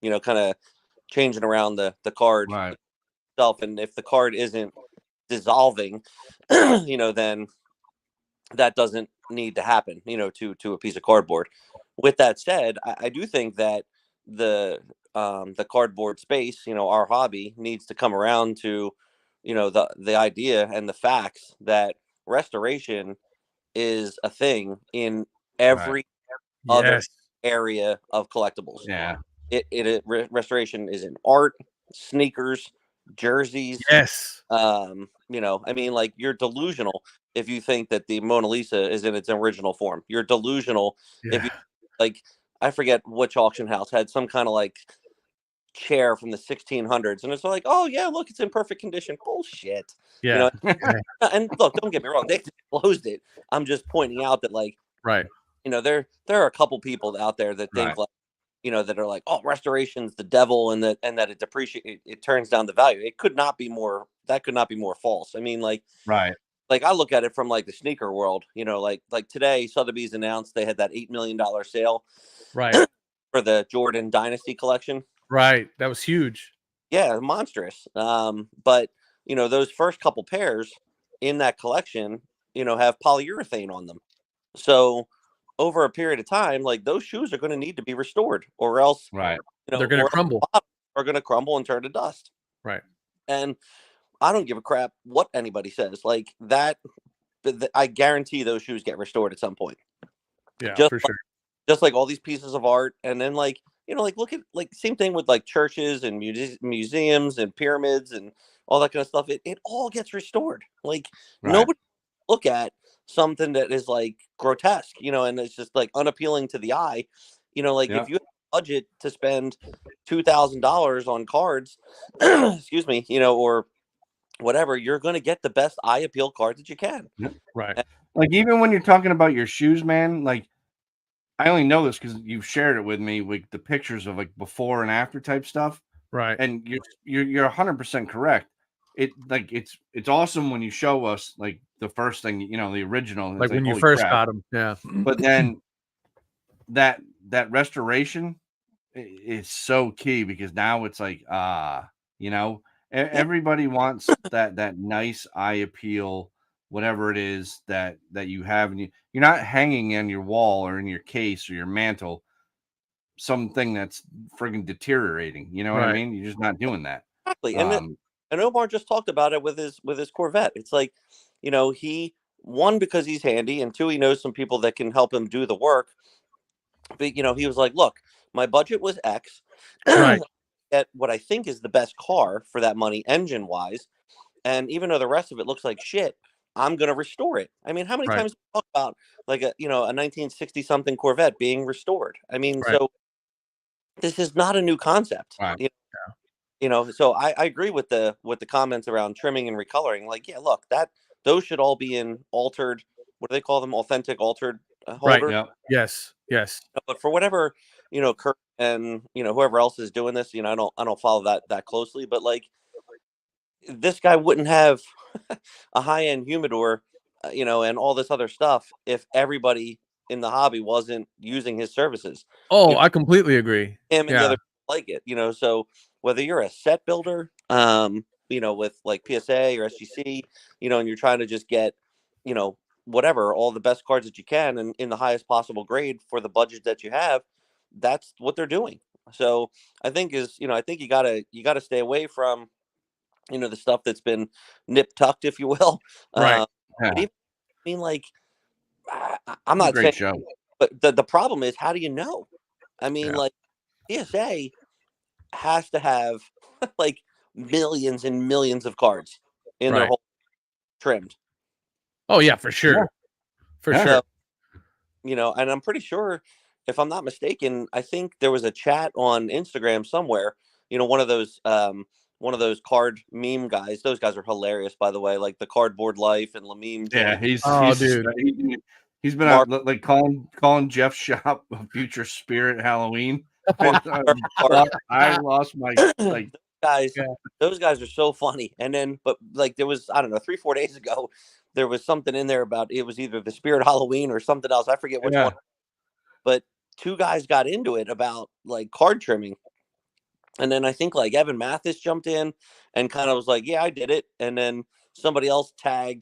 you know, kind of changing around the card itself, and if the card isn't dissolving, you know, then that doesn't need to happen, you know, to a piece of cardboard. With that said, I do think that the cardboard space, you know, our hobby needs to come around to, you know, the idea and the facts that restoration is a thing in every other area of collectibles. Yeah. Restoration is in art, sneakers, jerseys. Yes. You know, I mean, like, you're delusional if you think that the Mona Lisa is in its original form. You're delusional if you, like, I forget which auction house had some kind of like chair from the 1600s, and it's like, oh yeah, look, it's in perfect condition. Bullshit. Yeah. You know, and look, don't get me wrong, they closed it. I'm just pointing out that, like, you know, there are a couple people out there that think like, you know, that are like, oh, restoration's the devil, and that it depreciates, it turns down the value. It could not be more. That could not be more false. I mean, like, like I look at it from like the sneaker world. You know, like today, Sotheby's announced they had that $8 million sale, for the Jordan Dynasty collection. Right, that was huge. Yeah, monstrous. But you know, those first couple pairs in that collection, you know, have polyurethane on them. So over a period of time, like, those shoes are going to need to be restored, or else, you know, they're going to crumble. Are going to crumble and turn to dust. Right. And I don't give a crap what anybody says. Like that, I guarantee those shoes get restored at some point. Yeah, just for like, sure. Just like all these pieces of art, and then, like, you know, like, look at, like, same thing with like churches and museums and pyramids and all that kind of stuff. It all gets restored. Like, nobody look at something that is like grotesque, you know, and it's just like unappealing to the eye, you know, like if you have a budget to spend $2,000 on cards, excuse me, you know, or whatever, you're going to get the best eye appeal cards that you can. Right. And, like, even when you're talking about your shoes, man, like, I only know this because you've shared it with me, with the pictures of like before and after type stuff. Right. And you're 100% correct. it's awesome when you show us like the first thing, the original, and Like it's when you holy first crap. got them. Yeah. But then that restoration is so key, because now it's like everybody wants that nice eye appeal, whatever it is that you have, and you're not hanging on your wall or in your case or your mantle something that's friggin' deteriorating. You know what I mean? You're just not doing that. Exactly. And Omar just talked about it with his Corvette. It's like, he, one, because he's handy, and two, he knows some people that can help him do the work. But he was like, look, my budget was X. Right. At what I think is the best car for that money, engine wise, and even though the rest of it looks like shit, I'm gonna restore it. I mean, how many times do we talk about like a 1960 something Corvette being restored? I mean, so this is not a new concept. Right. So I agree with the comments around trimming and recoloring. Like, yeah, look, those should all be in altered. What do they call them? Authentic altered holders. Yeah. Yes. But for whatever Kurt and whoever else is doing this, I don't follow that closely. But like, this guy wouldn't have a high end humidor, and all this other stuff if everybody in the hobby wasn't using his services. Oh, I completely agree. Him and the other like it, so whether you're a set builder, with like PSA or SGC, and you're trying to just get, whatever, all the best cards that you can and in the highest possible grade for the budget that you have, that's what they're doing. So I think I think you gotta stay away from, the stuff that's been nip tucked, if you will. Right. I mean, like, I'm not saying, show. But the problem is, how do you know? I mean, like, PSA has to have like millions and millions of cards in their whole trimmed. Oh yeah, for sure. For sure. And I'm pretty sure, if I'm not mistaken, I think there was a chat on Instagram somewhere, one of those card meme guys. Those guys are hilarious, by the way, like the Cardboard Life and Lameme. Yeah, he's been Mark, out like calling Jeff's shop a future spirit Halloween. I lost my like guys. Yeah. Those guys are so funny. And then, but like, there was, I don't know, 3-4 days ago, there was something in there about, it was either the Spirit Halloween or something else. I forget which one. But two guys got into it about like card trimming. And then I think like Evan Mathis jumped in and kind of was like, yeah, I did it. And then somebody else tried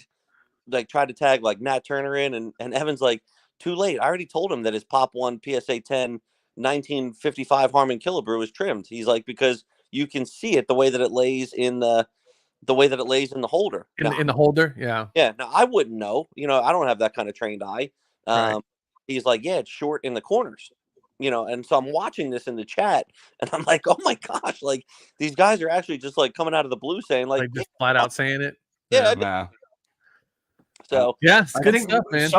to tag like Nat Turner in, and Evan's like, too late. I already told him that his Pop 1 PSA 10 1955 Harman Killebrew is trimmed. He's like, because you can see it the way that it lays in the holder. In the holder, yeah. Yeah. Now I wouldn't know. I don't have that kind of trained eye. He's like, yeah, it's short in the corners. And so I'm watching this in the chat, and I'm like, oh my gosh, like these guys are actually just like coming out of the blue saying like just flat out saying it. Yeah. So yeah, it's good stuff, man.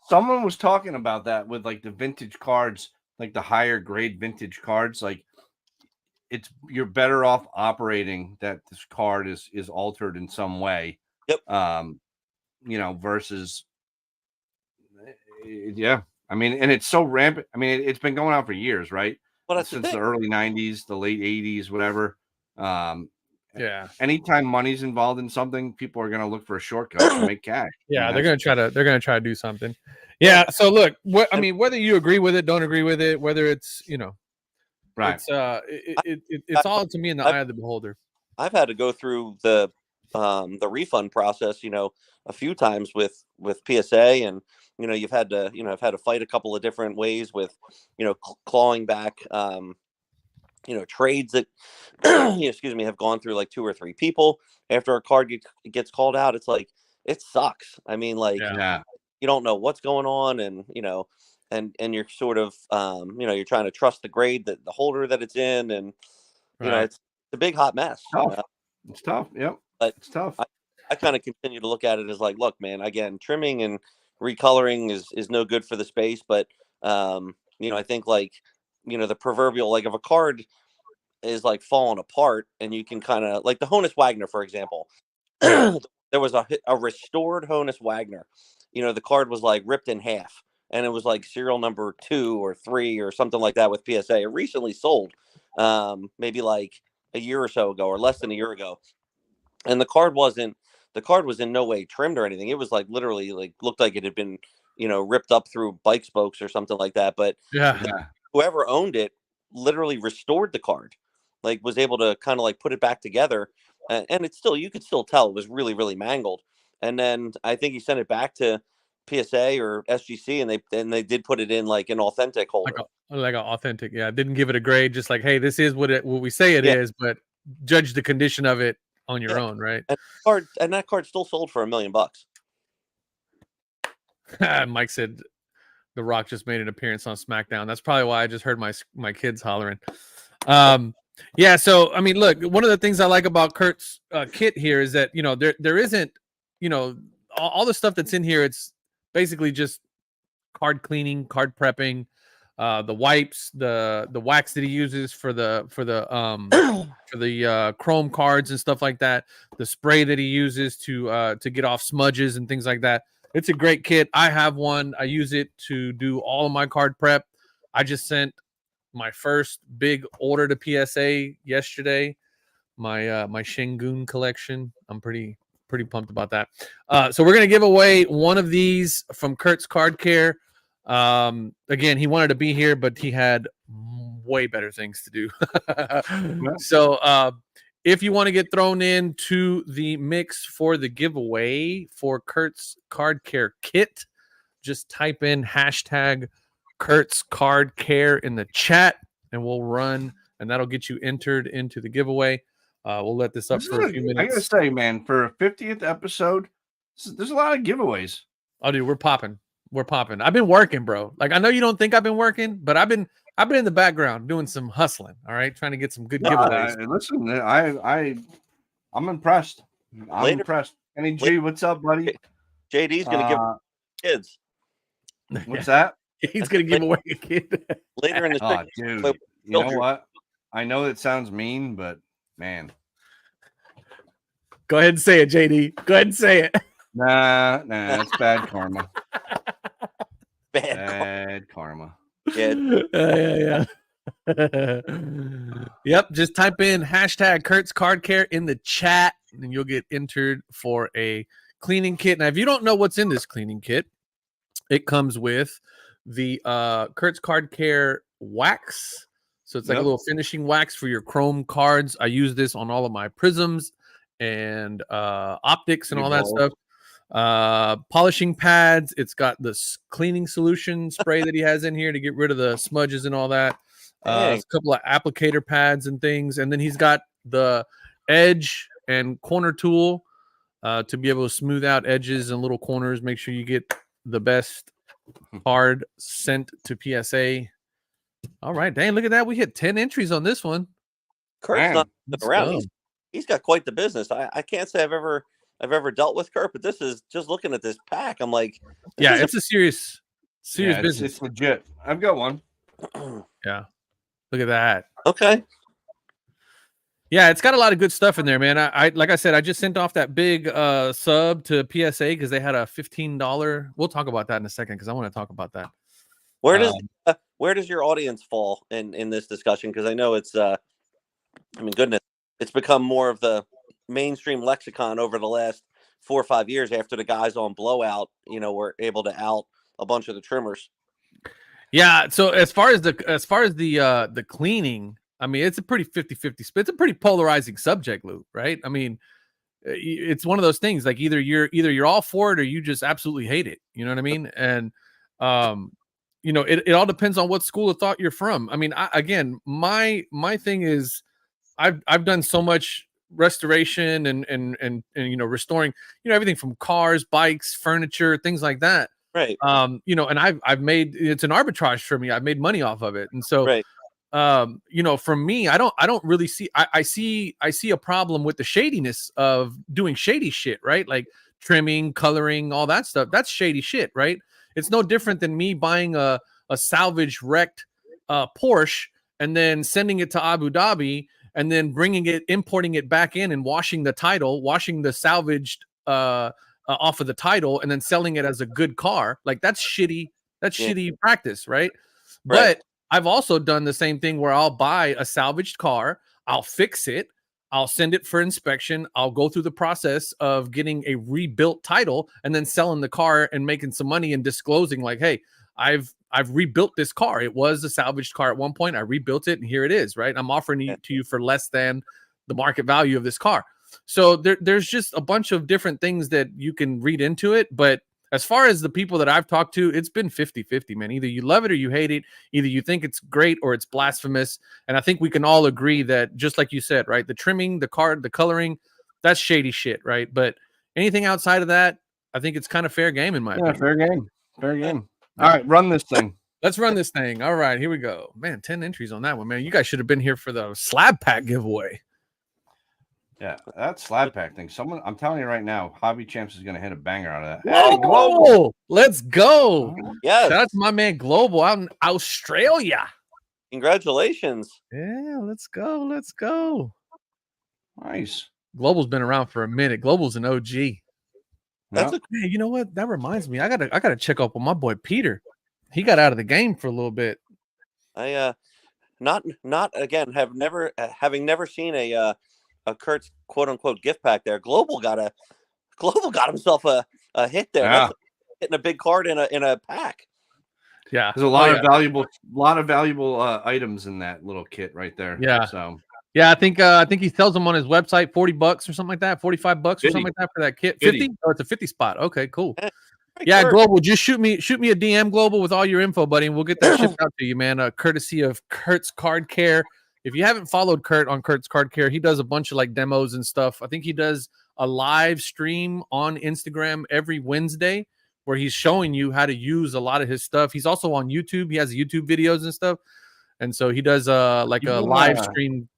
Someone was talking about that with like the vintage cards, like the higher grade vintage cards. Like, you're better off operating that this card is altered in some way. Yep. Versus, yeah. I mean, and it's so rampant. I mean, it's been going on for years, right? Well, since the early 90s, the late 80s, whatever. Yeah. Anytime money's involved in something, people are going to look for a shortcut to make cash. Yeah, they're going to try to do something. Yeah. So look, whether you agree with it, don't agree with it, whether it's, right. It's all to me in the eye of the beholder. I've had to go through the refund process, a few times with PSA, and you've had to, I've had to fight a couple of different ways with, clawing back, trades that, have gone through like 2 or 3 people after a card gets called out. It's like, it sucks. I mean, like, you don't know what's going on, and and you're sort of, you're trying to trust the grade, that the holder that it's in, and it's a big hot mess. It's tough. Yep. But it's tough. I kind of continue to look at it as like, look, man, again, trimming and recoloring is no good for the space. But, I think like, the proverbial, like if a card is like falling apart, and you can kind of like the Honus Wagner, for example, there was a restored Honus Wagner, the card was like ripped in half, and it was like serial number 2 or 3 or something like that with PSA. It recently sold, maybe like a year or so ago, or less than a year ago. and the card was in no way trimmed or anything. It was like literally like looked like it had been, ripped up through bike spokes or something like that. But Yeah. whoever owned it literally restored the card, like was able to kind of like put it back together, and it's still, you could still tell it was really really mangled. And then I think he sent it back to PSA or SGC, and they did put it in like an authentic holder, like an authentic. Yeah, didn't give it a grade. Just like, hey, this is what we say it is, but judge the condition of it on your own, right? And that card still sold for $1 million. Mike said The Rock just made an appearance on SmackDown. That's probably why I just heard my kids hollering. Yeah. So I mean, look, one of the things I like about Kurt's kit here is that there isn't all the stuff that's in here. It's basically just card cleaning, card prepping, the wipes, the wax that he uses for the chrome cards and stuff like that, the spray that he uses to get off smudges and things like that. It's a great kit. I have one. I use it to do all of my card prep. I just sent my first big order to PSA yesterday. My Shingun collection. I'm pretty pumped about that. So we're gonna give away one of these from Kurt's Card Care. Again, he wanted to be here, but he had way better things to do. So if you want to get thrown into the mix for the giveaway for Kurt's Card Care kit, just type in hashtag Kurt's Card Care in the chat, and we'll run, and that'll get you entered into the giveaway. We'll let this up for a few minutes. I gotta say, man, for a 50th episode, there's a lot of giveaways. Oh, dude, we're popping. I've been working, bro. Like, I know you don't think I've been working, but I've been in the background doing some hustling. All right, trying to get some good giveaways. Listen, I'm impressed. I'm impressed. Kenny G, what's up, buddy? JD's gonna give kids. What's that? He's gonna give away a kid later in the show. Dude, you know what? I know it sounds mean, but man, go ahead and say it, JD. Go ahead and say it. Nah, it's bad karma. Bad karma. Yeah. Yep. Just type in hashtag Kurt's Card Care in the chat, and you'll get entered for a cleaning kit. Now, if you don't know what's in this cleaning kit, it comes with the Kurt's Card Care wax. So it's like a little finishing wax for your chrome cards. I use this on all of my prisms and optics and all that stuff. Polishing pads. It's got this cleaning solution spray that he has in here to get rid of the smudges and all that. A couple of applicator pads and things, and then he's got the edge and corner tool to be able to smooth out edges and little corners. Make sure you get the best card sent to PSA. All right, dang, look at that. We hit 10 entries on this one. Kurt's not around. He's got quite the business. I can't say I've ever dealt with Kurt, but this is just looking at this pack. I'm like, it's a serious business. It's legit. I've got one. Yeah. Look at that. Okay. Yeah, it's got a lot of good stuff in there, man. I like I said, I just sent off that big sub to PSA because they had a $15. We'll talk about that in a second because I want to talk about that. Where does your audience fall in this discussion? Because I know it's goodness, it's become more of the mainstream lexicon over the last 4 or 5 years after the guys on Blowout, were able to out a bunch of the trimmers. Yeah. So as far as the cleaning, I mean, it's a pretty 50-50 split. It's a pretty polarizing subject, Lou, right? I mean, it's one of those things like either you're all for it or you just absolutely hate it. You know what I mean? And it all depends on what school of thought you're from. I mean, my thing is I've done so much restoration and restoring, everything from cars, bikes, furniture, things like that. Right. And I've made, it's an arbitrage for me. I've made money off of it. And so, right. For me, I don't really see, I see a problem with the shadiness of doing shady shit, right? Like trimming, coloring, all that stuff. That's shady shit, right? It's no different than me buying a salvage wrecked Porsche and then sending it to Abu Dhabi and then importing it back in and washing the salvaged off of the title and then selling it as a good car. Like that's shitty. That's shitty practice, right? But I've also done the same thing where I'll buy a salvaged car, I'll fix it, I'll send it for inspection. I'll go through the process of getting a rebuilt title and then selling the car and making some money and disclosing like, hey, I've rebuilt this car. It was a salvaged car at one point. I rebuilt it and here it is, right? I'm offering it to you for less than the market value of this car. So there's just a bunch of different things that you can read into it. But as far as the people that I've talked to, it's been 50-50, man. Either you love it or you hate it. Either you think it's great or it's blasphemous. And I think we can all agree that, just like you said, right? The trimming, the card, the coloring, that's shady shit, right? But anything outside of that, I think it's kind of fair game in my opinion. Fair game. Fair game. All right, run this thing. Let's run this thing. All right, here we go. Man, 10 entries on that one, man. You guys should have been here for the slab pack giveaway. Yeah, that slab pack thing. I'm telling you right now, Hobby Champs is going to hit a banger out of that. Whoa, hey, Global. Let's go. Yes. Shout out to my man Global out in Australia. Congratulations. Yeah, let's go. Let's go. Nice. Global's been around for a minute. Global's an OG. That's Man, you know what? That reminds me. I gotta check up on my boy Peter. He got out of the game for a little bit. I not again having never seen a Kurt's quote unquote gift pack there. Global got himself a hit there. Yeah. That's hitting a big card in a pack. Yeah, there's a lot of valuable items in that little kit right there. Yeah. So yeah, I think he sells them on his website, $40 or something like that, $45 or something like that for that kit. 50? Oh, it's a 50 spot. Okay, cool. Yeah, Kurt. Global, just shoot me a DM, Global, with all your info, buddy, and we'll get that shipped out to you, man. Courtesy of Kurt's Card Care. If you haven't followed Kurt on Kurt's Card Care, he does a bunch of like demos and stuff. I think he does a live stream on Instagram every Wednesday where he's showing you how to use a lot of his stuff. He's also on YouTube. He has YouTube videos and stuff. And so he does a live stream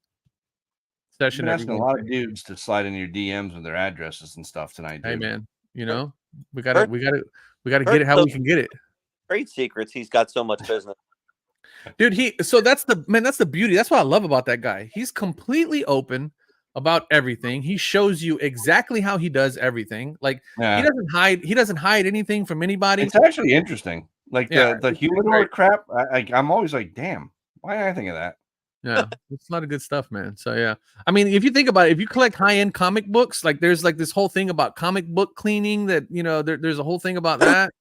session. You've been asking a lot of dudes to slide in your DMs with their addresses and stuff tonight, dude. Hey man, you know, we gotta get it how we can get it. Trade secrets. He's got so much business. Dude, that's the beauty. That's what I love about that guy. He's completely open about everything. He shows you exactly how he does everything. Like he doesn't hide anything from anybody. It's actually interesting. Like the humidor crap. I'm always like, damn, why didn't I think of that? Yeah, it's a lot of good stuff, man. So yeah, I mean, if you think about it, if you collect high-end comic books, like there's like this whole thing about comic book cleaning that, you know, there's a whole thing about that.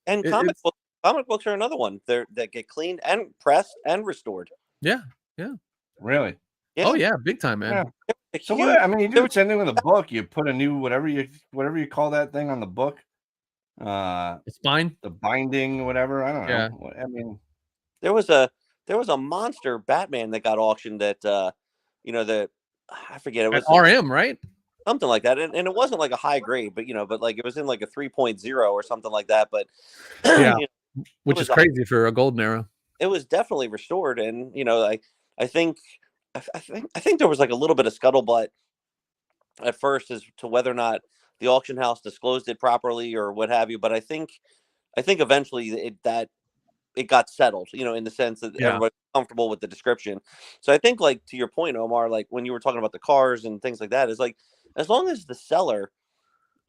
And comic books are another one. That get cleaned and pressed and restored. Yeah. Really? Yeah. Oh yeah, big time, man. Yeah. So what? I mean, you do the same thing with a book. You put a new whatever you call that thing on the book. The spine, the binding, whatever. I don't know. Yeah. I mean, there was a monster Batman that got auctioned at I forget, it was RM, right? Something like that, and it wasn't like a high grade, but like it was in like a 3.0 or something like that. But yeah, which is crazy for a golden era. It was definitely restored, and I think there was like a little bit of scuttlebutt at first as to whether or not the auction house disclosed it properly or what have you. But I think eventually it got settled, in the sense that everybody's comfortable with the description. So I think, like, to your point, Omar, like when you were talking about the cars and things like that, is like, as long as the seller,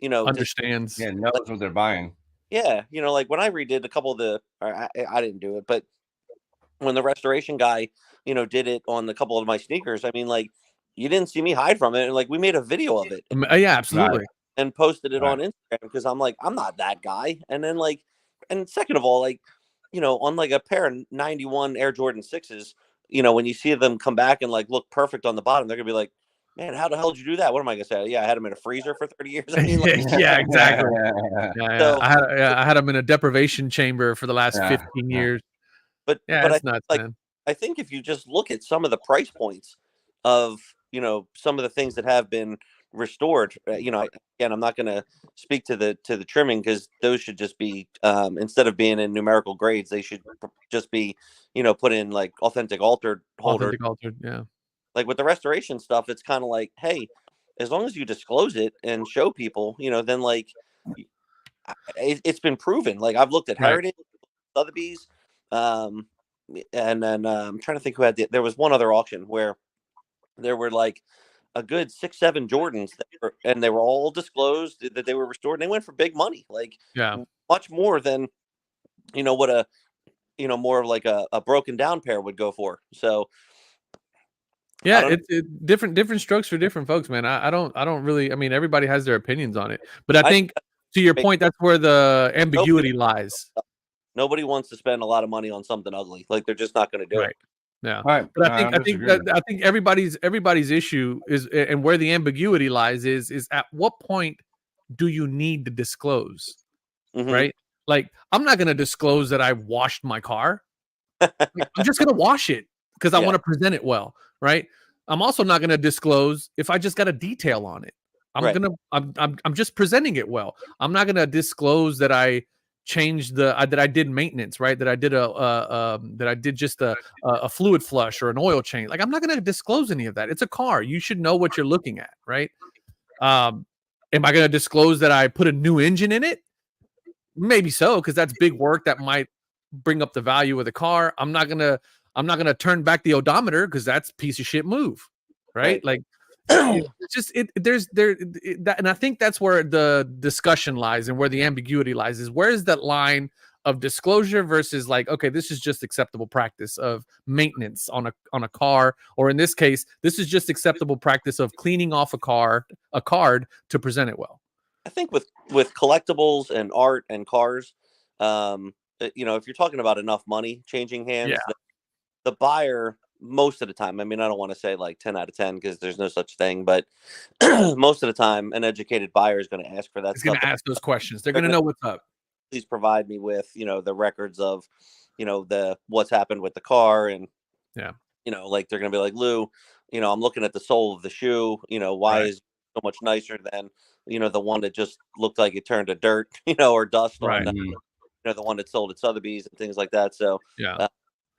understands, knows what they're buying. Yeah. Like when I redid a couple of I didn't do it, but when the restoration guy, did it on a couple of my sneakers, I mean, like, you didn't see me hide from it. And like, we made a video of it. Yeah, absolutely. Right. And posted it on Instagram because I'm like, I'm not that guy. And then and second of all, like, on like a pair of 91 Air Jordan 6s, when you see them come back and like look perfect on the bottom, they're gonna be like, man, how the hell did you do that? What am I gonna say? Yeah, I had them in a freezer for 30 years. I mean, like, yeah, exactly. So, I had them in a deprivation chamber for the last 15 years. But it's nuts, man. I think if you just look at some of the price points of some of the things that have been restored, again, I'm not going to speak to the trimming because those should just be instead of being in numerical grades, they should just be put in like authentic altered holder. Yeah. Like with the restoration stuff, it's kind of like, hey, as long as you disclose it and show people, then like it's been proven. Like I've looked at Heritage, Sotheby's, and then I'm trying to think who had there was one other auction where there were like a good 6-7 Jordans and they were all disclosed that they were restored, and they went for big money, like much more than what a more of like a broken down pair would go for. So Yeah, it's different strokes for different folks, man. I don't really. I mean, everybody has their opinions on it, but I think to your point, that's where the ambiguity lies. Nobody wants to spend a lot of money on something ugly. Like they're just not going to do it. Yeah, Right. but I think everybody's issue is, and where the ambiguity lies is at what point do you need to disclose, right? Like, I'm not going to disclose that I washed my car. Like, I'm just going to wash it because I want to present it well, right? I'm also not going to disclose if I just got a detail on it. I'm just presenting it well. I'm not going to disclose that I changed that I did maintenance, right? That I did just a fluid flush or an oil change. Like, I'm not going to disclose any of that. It's a car. You should know what you're looking at, right? Am I going to disclose that I put a new engine in it? Maybe so, because that's big work that might bring up the value of the car. I'm not gonna turn back the odometer because that's a piece of shit move, right? Like, it's just and I think that's where the discussion lies and where the ambiguity lies, is where is that line of disclosure versus like, okay, this is just acceptable practice of maintenance on a car, or in this case, this is just acceptable practice of cleaning off a card to present it well. I think with collectibles and art and cars, if you're talking about enough money changing hands, the buyer, most of the time, I mean, I don't want to say like 10 out of 10 because there's no such thing, but most of the time, an educated buyer is going to ask for that. He's going to ask those questions. They're going to know what's up. Please provide me with, the records of, the what's happened with the car, and like they're going to be like, Lou, I'm looking at the sole of the shoe. Why is it so much nicer than the one that just looked like it turned to dirt, or dust on the one that sold at Sotheby's and things like that. So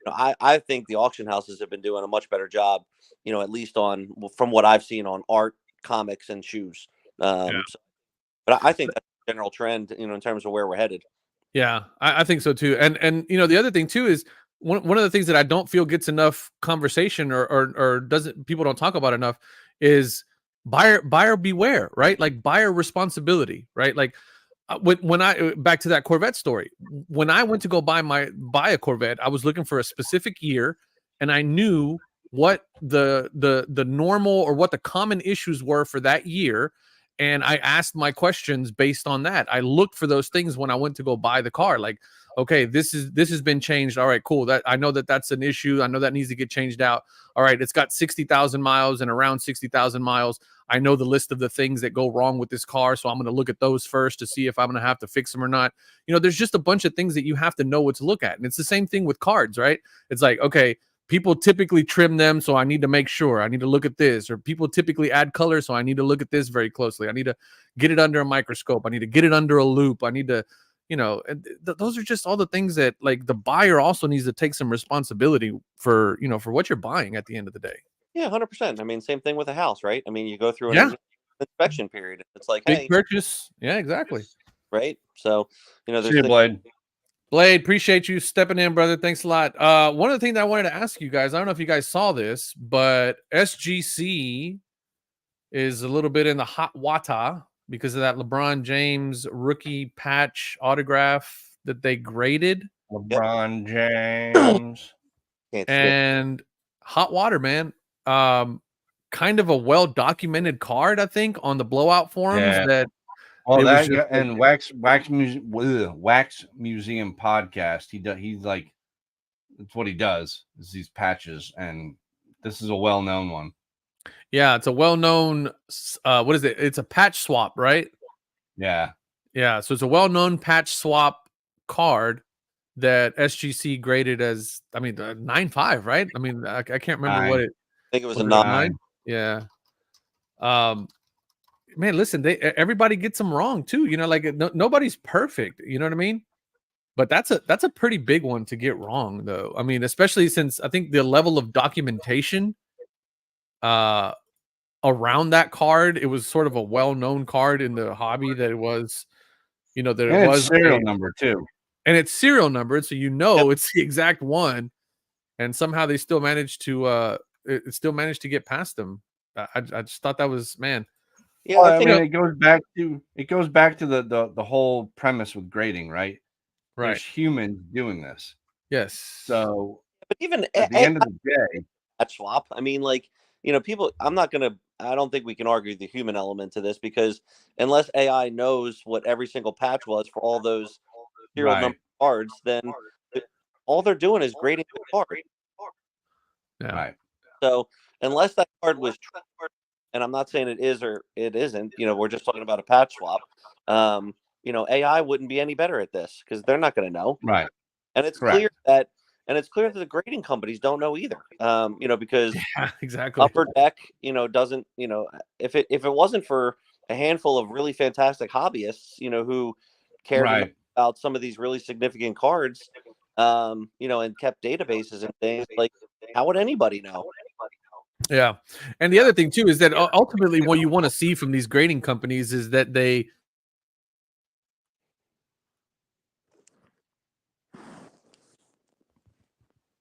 I think the auction houses have been doing a much better job, at least from what I've seen on art, comics, and shoes. But I think that's the general trend, in terms of where we're headed. Yeah, I think so too. And the other thing too is one of the things that I don't feel gets enough conversation or doesn't, people don't talk about enough, is buyer beware, right? Like, buyer responsibility, right? Like, when I back to that Corvette story, when I went to go buy a Corvette, I was looking for a specific year, and I knew what the normal or what the common issues were for that year, and I asked my questions based on that. I looked for those things when I went to go buy the car. Like, okay, this has been changed. All right, cool. That I know that's an issue. I know that needs to get changed out. All right, it's got 60,000 miles, and around 60,000 miles, I know the list of the things that go wrong with this car, so I'm going to look at those first to see if I'm going to have to fix them or not. There's just a bunch of things that you have to know what to look at. And it's the same thing with cards, right? It's like, okay, people typically trim them, so I need to make sure. I need to look at this. Or people typically add color, so I need to look at this very closely. I need to get it under a microscope. I need to get it under a loop. I need to, those are just all the things that, like, the buyer also needs to take some responsibility for, for what you're buying at the end of the day. Yeah, 100%. I mean, same thing with a house, right? I mean, you go through an inspection period. It's like, big purchase. Yeah, exactly. Right. So, there's See you, Blade, appreciate you stepping in, brother. Thanks a lot. One of the things that I wanted to ask you guys, I don't know if you guys saw this, but SGC is a little bit in the hot water because of that LeBron James rookie patch autograph that they graded. LeBron James. And hot water, man. Kind of a well-documented card, I think, on the blowout forums that. Well, that and Wax Museum podcast. He's like, that's what he does, is these patches, and this is a well-known one. Yeah, it's a well-known. What is it? It's a patch swap, right? Yeah. So it's a well-known patch swap card that SGC graded as, I mean, 9.5, right? I mean, I can't remember what it. I think it was a 9. Yeah. Man, listen, everybody gets them wrong too. Like, nobody's perfect. You know what I mean? But that's a pretty big one to get wrong, though. I mean, especially since I think the level of documentation around that card, it was sort of a well-known card in the hobby that it was, that it was serial number too. And it's serial numbered, so it's the exact one. And somehow they still managed to get past them. I just thought that was, man. Yeah, I think it goes back to the whole premise with grading, right? Right. There's humans doing this. Yes. So, but even at the end of the day, that swap. I mean, like, people, I don't think we can argue the human element to this, because unless AI knows what every single patch was for all those serial number cards, then all they're doing is grading the card. Yeah. Right. So unless that card was, and I'm not saying it is or it isn't, we're just talking about a patch swap. AI wouldn't be any better at this because they're not going to know. Right. And it's Correct. clear that the grading companies don't know either. Because Yeah, exactly. Upper Deck, doesn't, if it wasn't for a handful of really fantastic hobbyists, who cared enough about some of these really significant cards, and kept databases and things, like, how would anybody know? Yeah. And the other thing too is that ultimately what you want to see from these grading companies is that they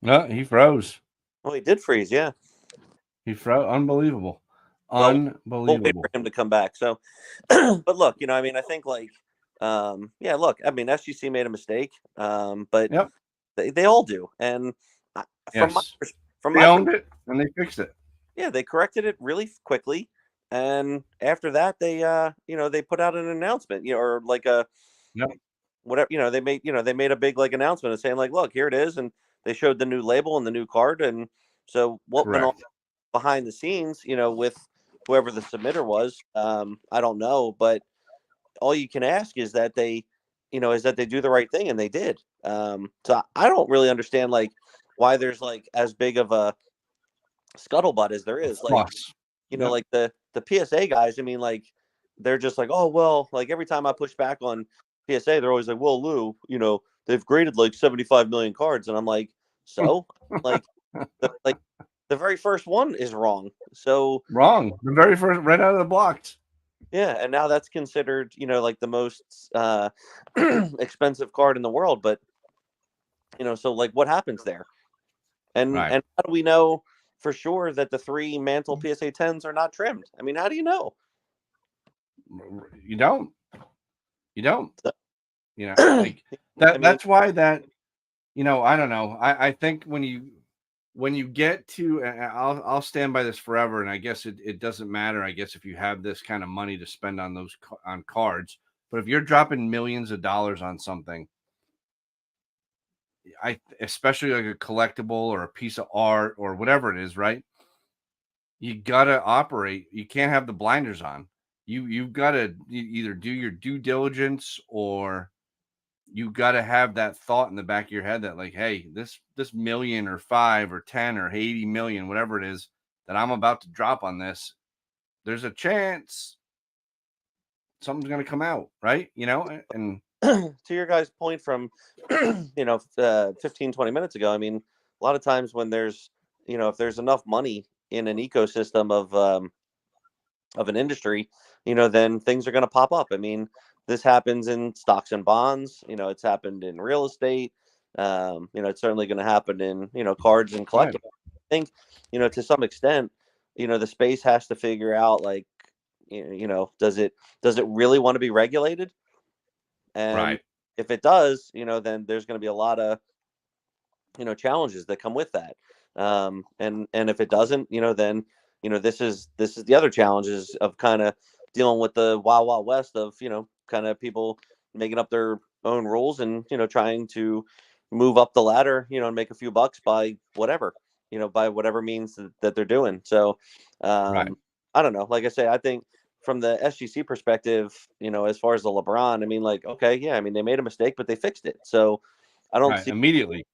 No, he froze. Well, he did freeze, yeah. He froze. Unbelievable. Well, Unbelievable. we'll wait for him to come back. So, but look, I think look, SGC made a mistake, but they all do. And they owned it and they fixed it. Yeah, they corrected it really quickly, and after that, they they put out an announcement, or like a whatever, they made a big announcement and saying look, here it is, and they showed the new label and the new card, and so what went on behind the scenes, with whoever the submitter was, I don't know, but all you can ask is that they do the right thing, and they did. So I don't really understand why there's as big of a scuttlebutt as there is, like the PSA guys. I mean, they're just oh well, every time I push back on PSA, they're always well, Lou, they've graded 75 million cards, and I'm so the very first one is wrong. So wrong, the very first, right out of the blocks. Yeah, and now that's considered the most expensive card in the world. But so what happens there? And how do we know for sure that the 3 Mantle PSA 10s are not trimmed? I mean, how do you know? You don't. That's why that, I don't know. I think when you get to, I'll stand by this forever, and I guess it doesn't matter, I guess, if you have this kind of money to spend on those on cards, but if you're dropping millions of dollars on something, especially like a collectible or a piece of art or whatever it is, right? You gotta operate. You can't have the blinders on. You've got to either do your due diligence, or you got to have that thought in the back of your head that hey, this million or 5 or 10 or 80 million, whatever it is that I'm about to drop on this, there's a chance something's going to come out, right? And to your guys' point from 15, 20 minutes ago, I mean, a lot of times when there's if there's enough money in an ecosystem of an industry, then things are going to pop up. I mean, this happens in stocks and bonds. It's happened in real estate. It's certainly going to happen in cards and collectibles. I think to some extent, the space has to figure out does it really want to be regulated? And if it does, then there's going to be a lot of challenges that come with that. And if it doesn't, then this is the other challenges of kind of dealing with the wild, wild west of kind of people making up their own rules and trying to move up the ladder, and make a few bucks by whatever means that they're doing. So I don't know. Like I say, I think from the SGC perspective, as far as the LeBron, I mean, okay, yeah, I mean, they made a mistake, but they fixed it. So I don't see immediately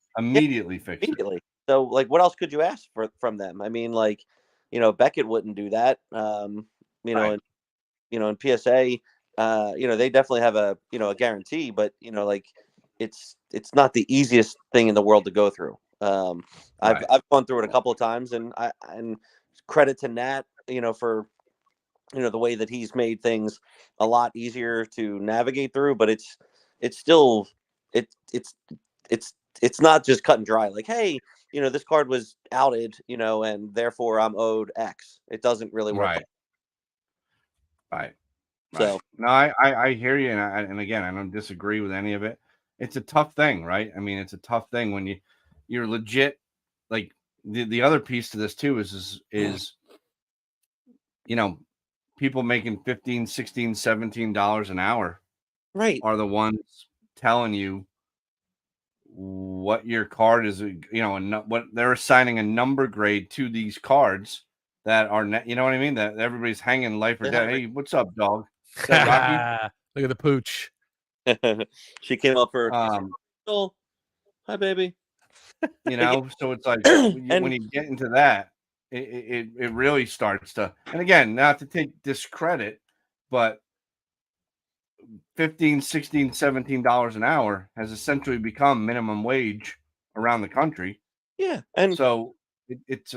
fixed it. So what else could you ask from them? I mean, Beckett wouldn't do that. And PSA, they definitely have a guarantee, but it's not the easiest thing in the world to go through. I've gone through it a couple of times, and credit to Nat, for the way that he's made things a lot easier to navigate through, but it's still it's not just cut and dry. Hey, this card was outed, and therefore I'm owed X. It doesn't really work. Right. So no, I hear you, and again, I don't disagree with any of it. It's a tough thing, right? I mean, it's a tough thing when you're legit. The other piece to this too is people making $15, $16, $17 an hour Right. are the ones telling you what your card is, and what they're assigning a number grade to these cards that are, you know what I mean? That everybody's hanging life or death. Hey, what's up, dog? Is that Rocky? Look at the pooch. She came up for, oh, hi, baby. So it's like when you get into that, it really starts to, and again, not to take discredit, but $15, $16, $17 an hour has essentially become minimum wage around the country. Yeah. And so it's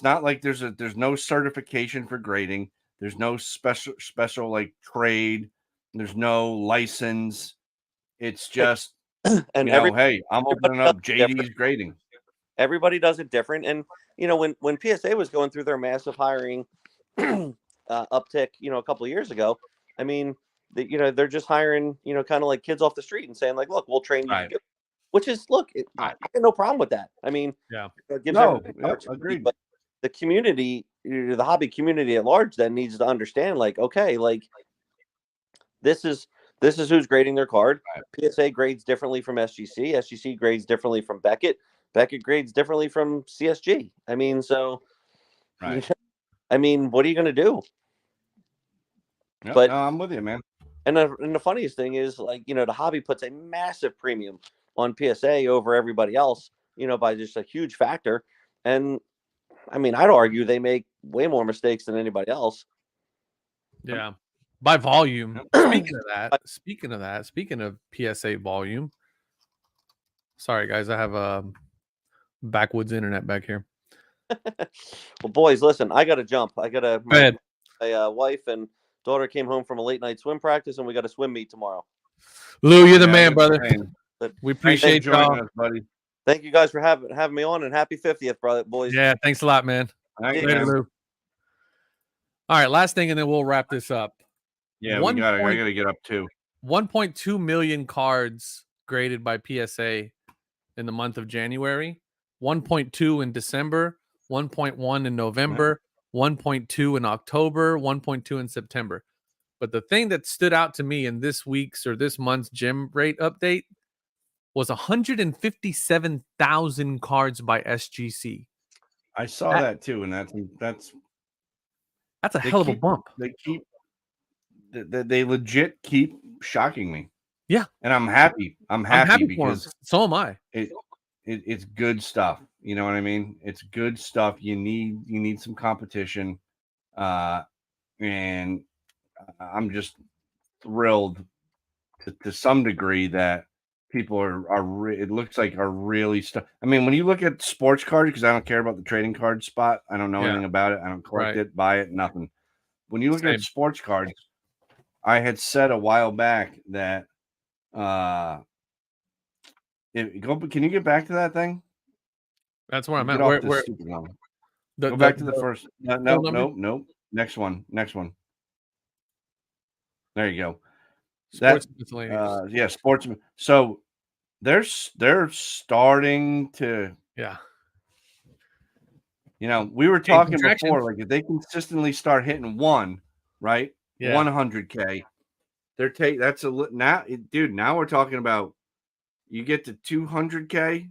not like there's no certification for grading. There's no special like trade. There's no license. It's just, and hey, I'm opening up JD's grading. Everybody does it different. And, when PSA was going through their massive hiring uptick, a couple of years ago, I mean, they're just hiring, kind of like kids off the street and saying like, look, we'll train you. Right. Which is, look, I have no problem with that. I mean, yeah, agreed. But the community, the hobby community at large, then needs to understand, like, okay, like this is who's grading their card. Right. PSA grades differently from SGC. SGC grades differently from Beckett. Beckett grades differently from CSG. I mean, so, right. I mean, what are you going to do? Yep, but no, I'm with you, man. And the funniest thing is, like, the hobby puts a massive premium on PSA over everybody else, by just a huge factor. And I mean, I'd argue they make way more mistakes than anybody else. Yeah. By volume. Speaking of PSA volume. Sorry, guys. I have backwoods internet back here. Well, boys, listen, I got to jump. I got to. My wife and daughter came home from a late night swim practice, and we got a swim meet tomorrow. Lou, you're the man, brother. We appreciate joining us, buddy. Thank you guys for having me on, and happy 50th, brother, boys. Yeah, thanks a lot, man. Later, Lou. All right, last thing, and then we'll wrap this up. Yeah, I gotta get up too. 1.2 million cards graded by PSA in the month of January. 1.2 in December. 1.1 in November. 1.2 in October. 1.2 in September. But the thing that stood out to me in this week's or this month's gem rate update was 157,000 cards by SGC. I saw that too, and that's a hell of a bump. They legit keep shocking me. Yeah, and I'm happy. I'm happy because so am I. It's good stuff. You know what I mean? It's good stuff. You need some competition, and I'm just thrilled to some degree that people it looks like are really stuff. I mean, when you look at sports cards, because I don't care about the trading card spot, I don't know anything about it. I don't collect it, buy it, nothing. When you look at sports cards, I had said a while back that can you get back to that thing? That's where I'm at. Go back to the first. No. Next one. There you go. Sports miscellaneous. Sports. So they're starting to. Yeah. We were talking before, like if they consistently start hitting one, right? Yeah. 100K. Now we're talking about you get to 200K,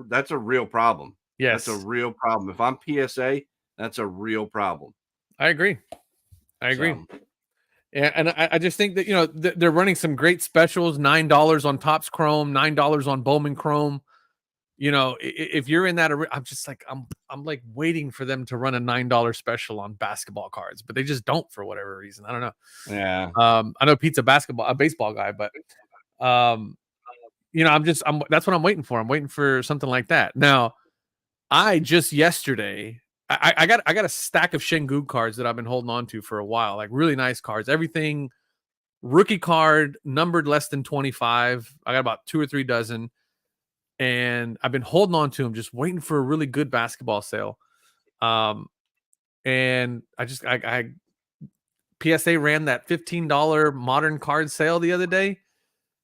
that's a real problem. Yes. That's a real problem. If I'm PSA, that's a real problem. I agree. And I just think that, they're running some great specials, $9 on Topps Chrome, $9 on Bowman Chrome. If you're in that, I'm just like, I'm like waiting for them to run a $9 special on basketball cards, but they just don't for whatever reason. I don't know. Yeah. I know Pete's a baseball guy, but that's what I'm waiting for. I'm waiting for something like that. Now, I just yesterday, I got a stack of Shengu cards that I've been holding on to for a while, like really nice cards. Everything rookie card numbered less than 25. I got about 2 or 3 dozen. And I've been holding on to them, just waiting for a really good basketball sale. And PSA ran that $15 modern card sale the other day.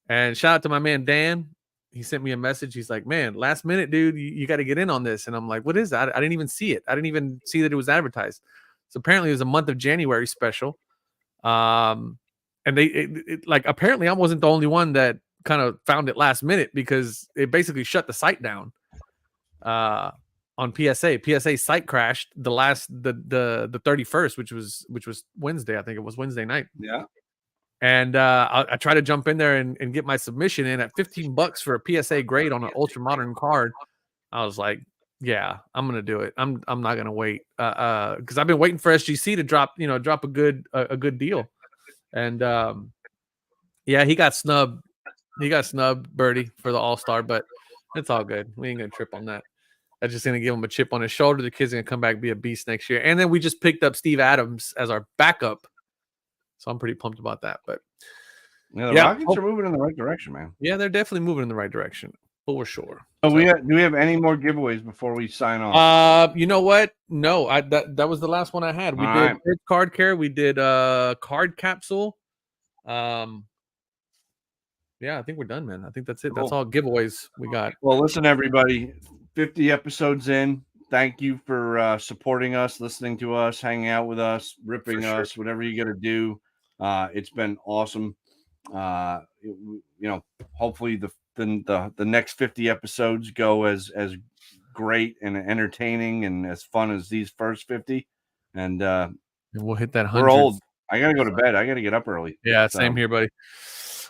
And shout out to my man, Dan. He sent me a message. He's like, man, last minute, dude, you got to get in on this. And I'm like, what is that? I didn't even see it. I didn't even see that it was advertised. So apparently it was a month of January special. And like apparently I wasn't the only one that kind of found it last minute because it basically shut the site down on PSA site crashed the 31st, which was Wednesday. I think it was Wednesday night. Yeah. And I tried to jump in there and get my submission in at $15 for a PSA grade on an ultra modern card. I was like, yeah, I'm gonna do it. I'm not gonna wait because I've been waiting for SGC to drop a good deal. And yeah, he got snubbed. Birdie, for the All-Star, but it's all good. We ain't gonna trip on that. That's just gonna give him a chip on his shoulder. The kid's gonna come back and be a beast next year. And then we just picked up Steve Adams as our backup. So I'm pretty pumped about that. But yeah, the Rockets are moving in the right direction, man. Yeah, they're definitely moving in the right direction, for sure. So do we have any more giveaways before we sign off? You know what? No, that was the last one I had. We did card care. We did card capsule. Yeah, I think we're done, man. I think that's it. Cool. That's all giveaways we got. Well, listen, everybody, 50 episodes in. Thank you for supporting us, listening to us, hanging out with us, ripping us, whatever you got to do. It's been awesome. Hopefully the next 50 episodes go as great and entertaining and as fun as these first 50. And we'll hit that 100. We're old. I gotta go to bed. I gotta get up early. Yeah, same here, buddy.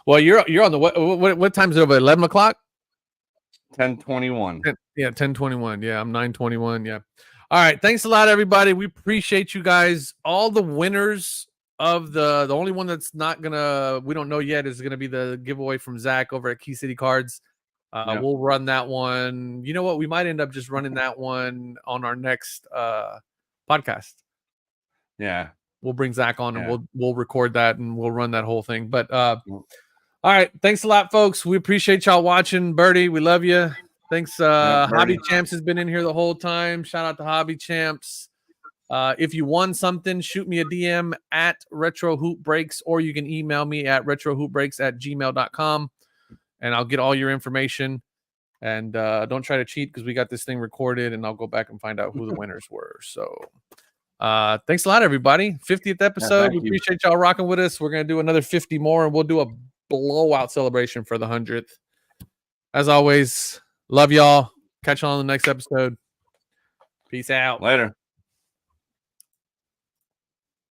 Well, you're on the what time is it over? 11 o'clock? 10:21. Yeah, 10:21. Yeah, I'm 9:21. Yeah. All right. Thanks a lot, everybody. We appreciate you guys. All the winners of the only one that's not gonna, we don't know yet, is gonna be the giveaway from Zach over at Key City Cards. We'll run that one. You know what? We might end up just running that one on our next podcast. Yeah. We'll bring Zach on and we'll record that and we'll run that whole thing. But all right. Thanks a lot, folks. We appreciate y'all watching. Birdie, we love you. Thanks. Hobby Champs has been in here the whole time. Shout out to Hobby Champs. If you won something, shoot me a DM at Retro Hoop Breaks, or you can email me at retrohoopbreaks@gmail.com and I'll get all your information. And don't try to cheat because we got this thing recorded and I'll go back and find out who the winners were. So thanks a lot, everybody. 50th episode. We appreciate y'all rocking with us. We're going to do another 50 more and we'll do a blowout celebration for the 100th. As always, love y'all. Catch you on the next episode. Peace out. Later.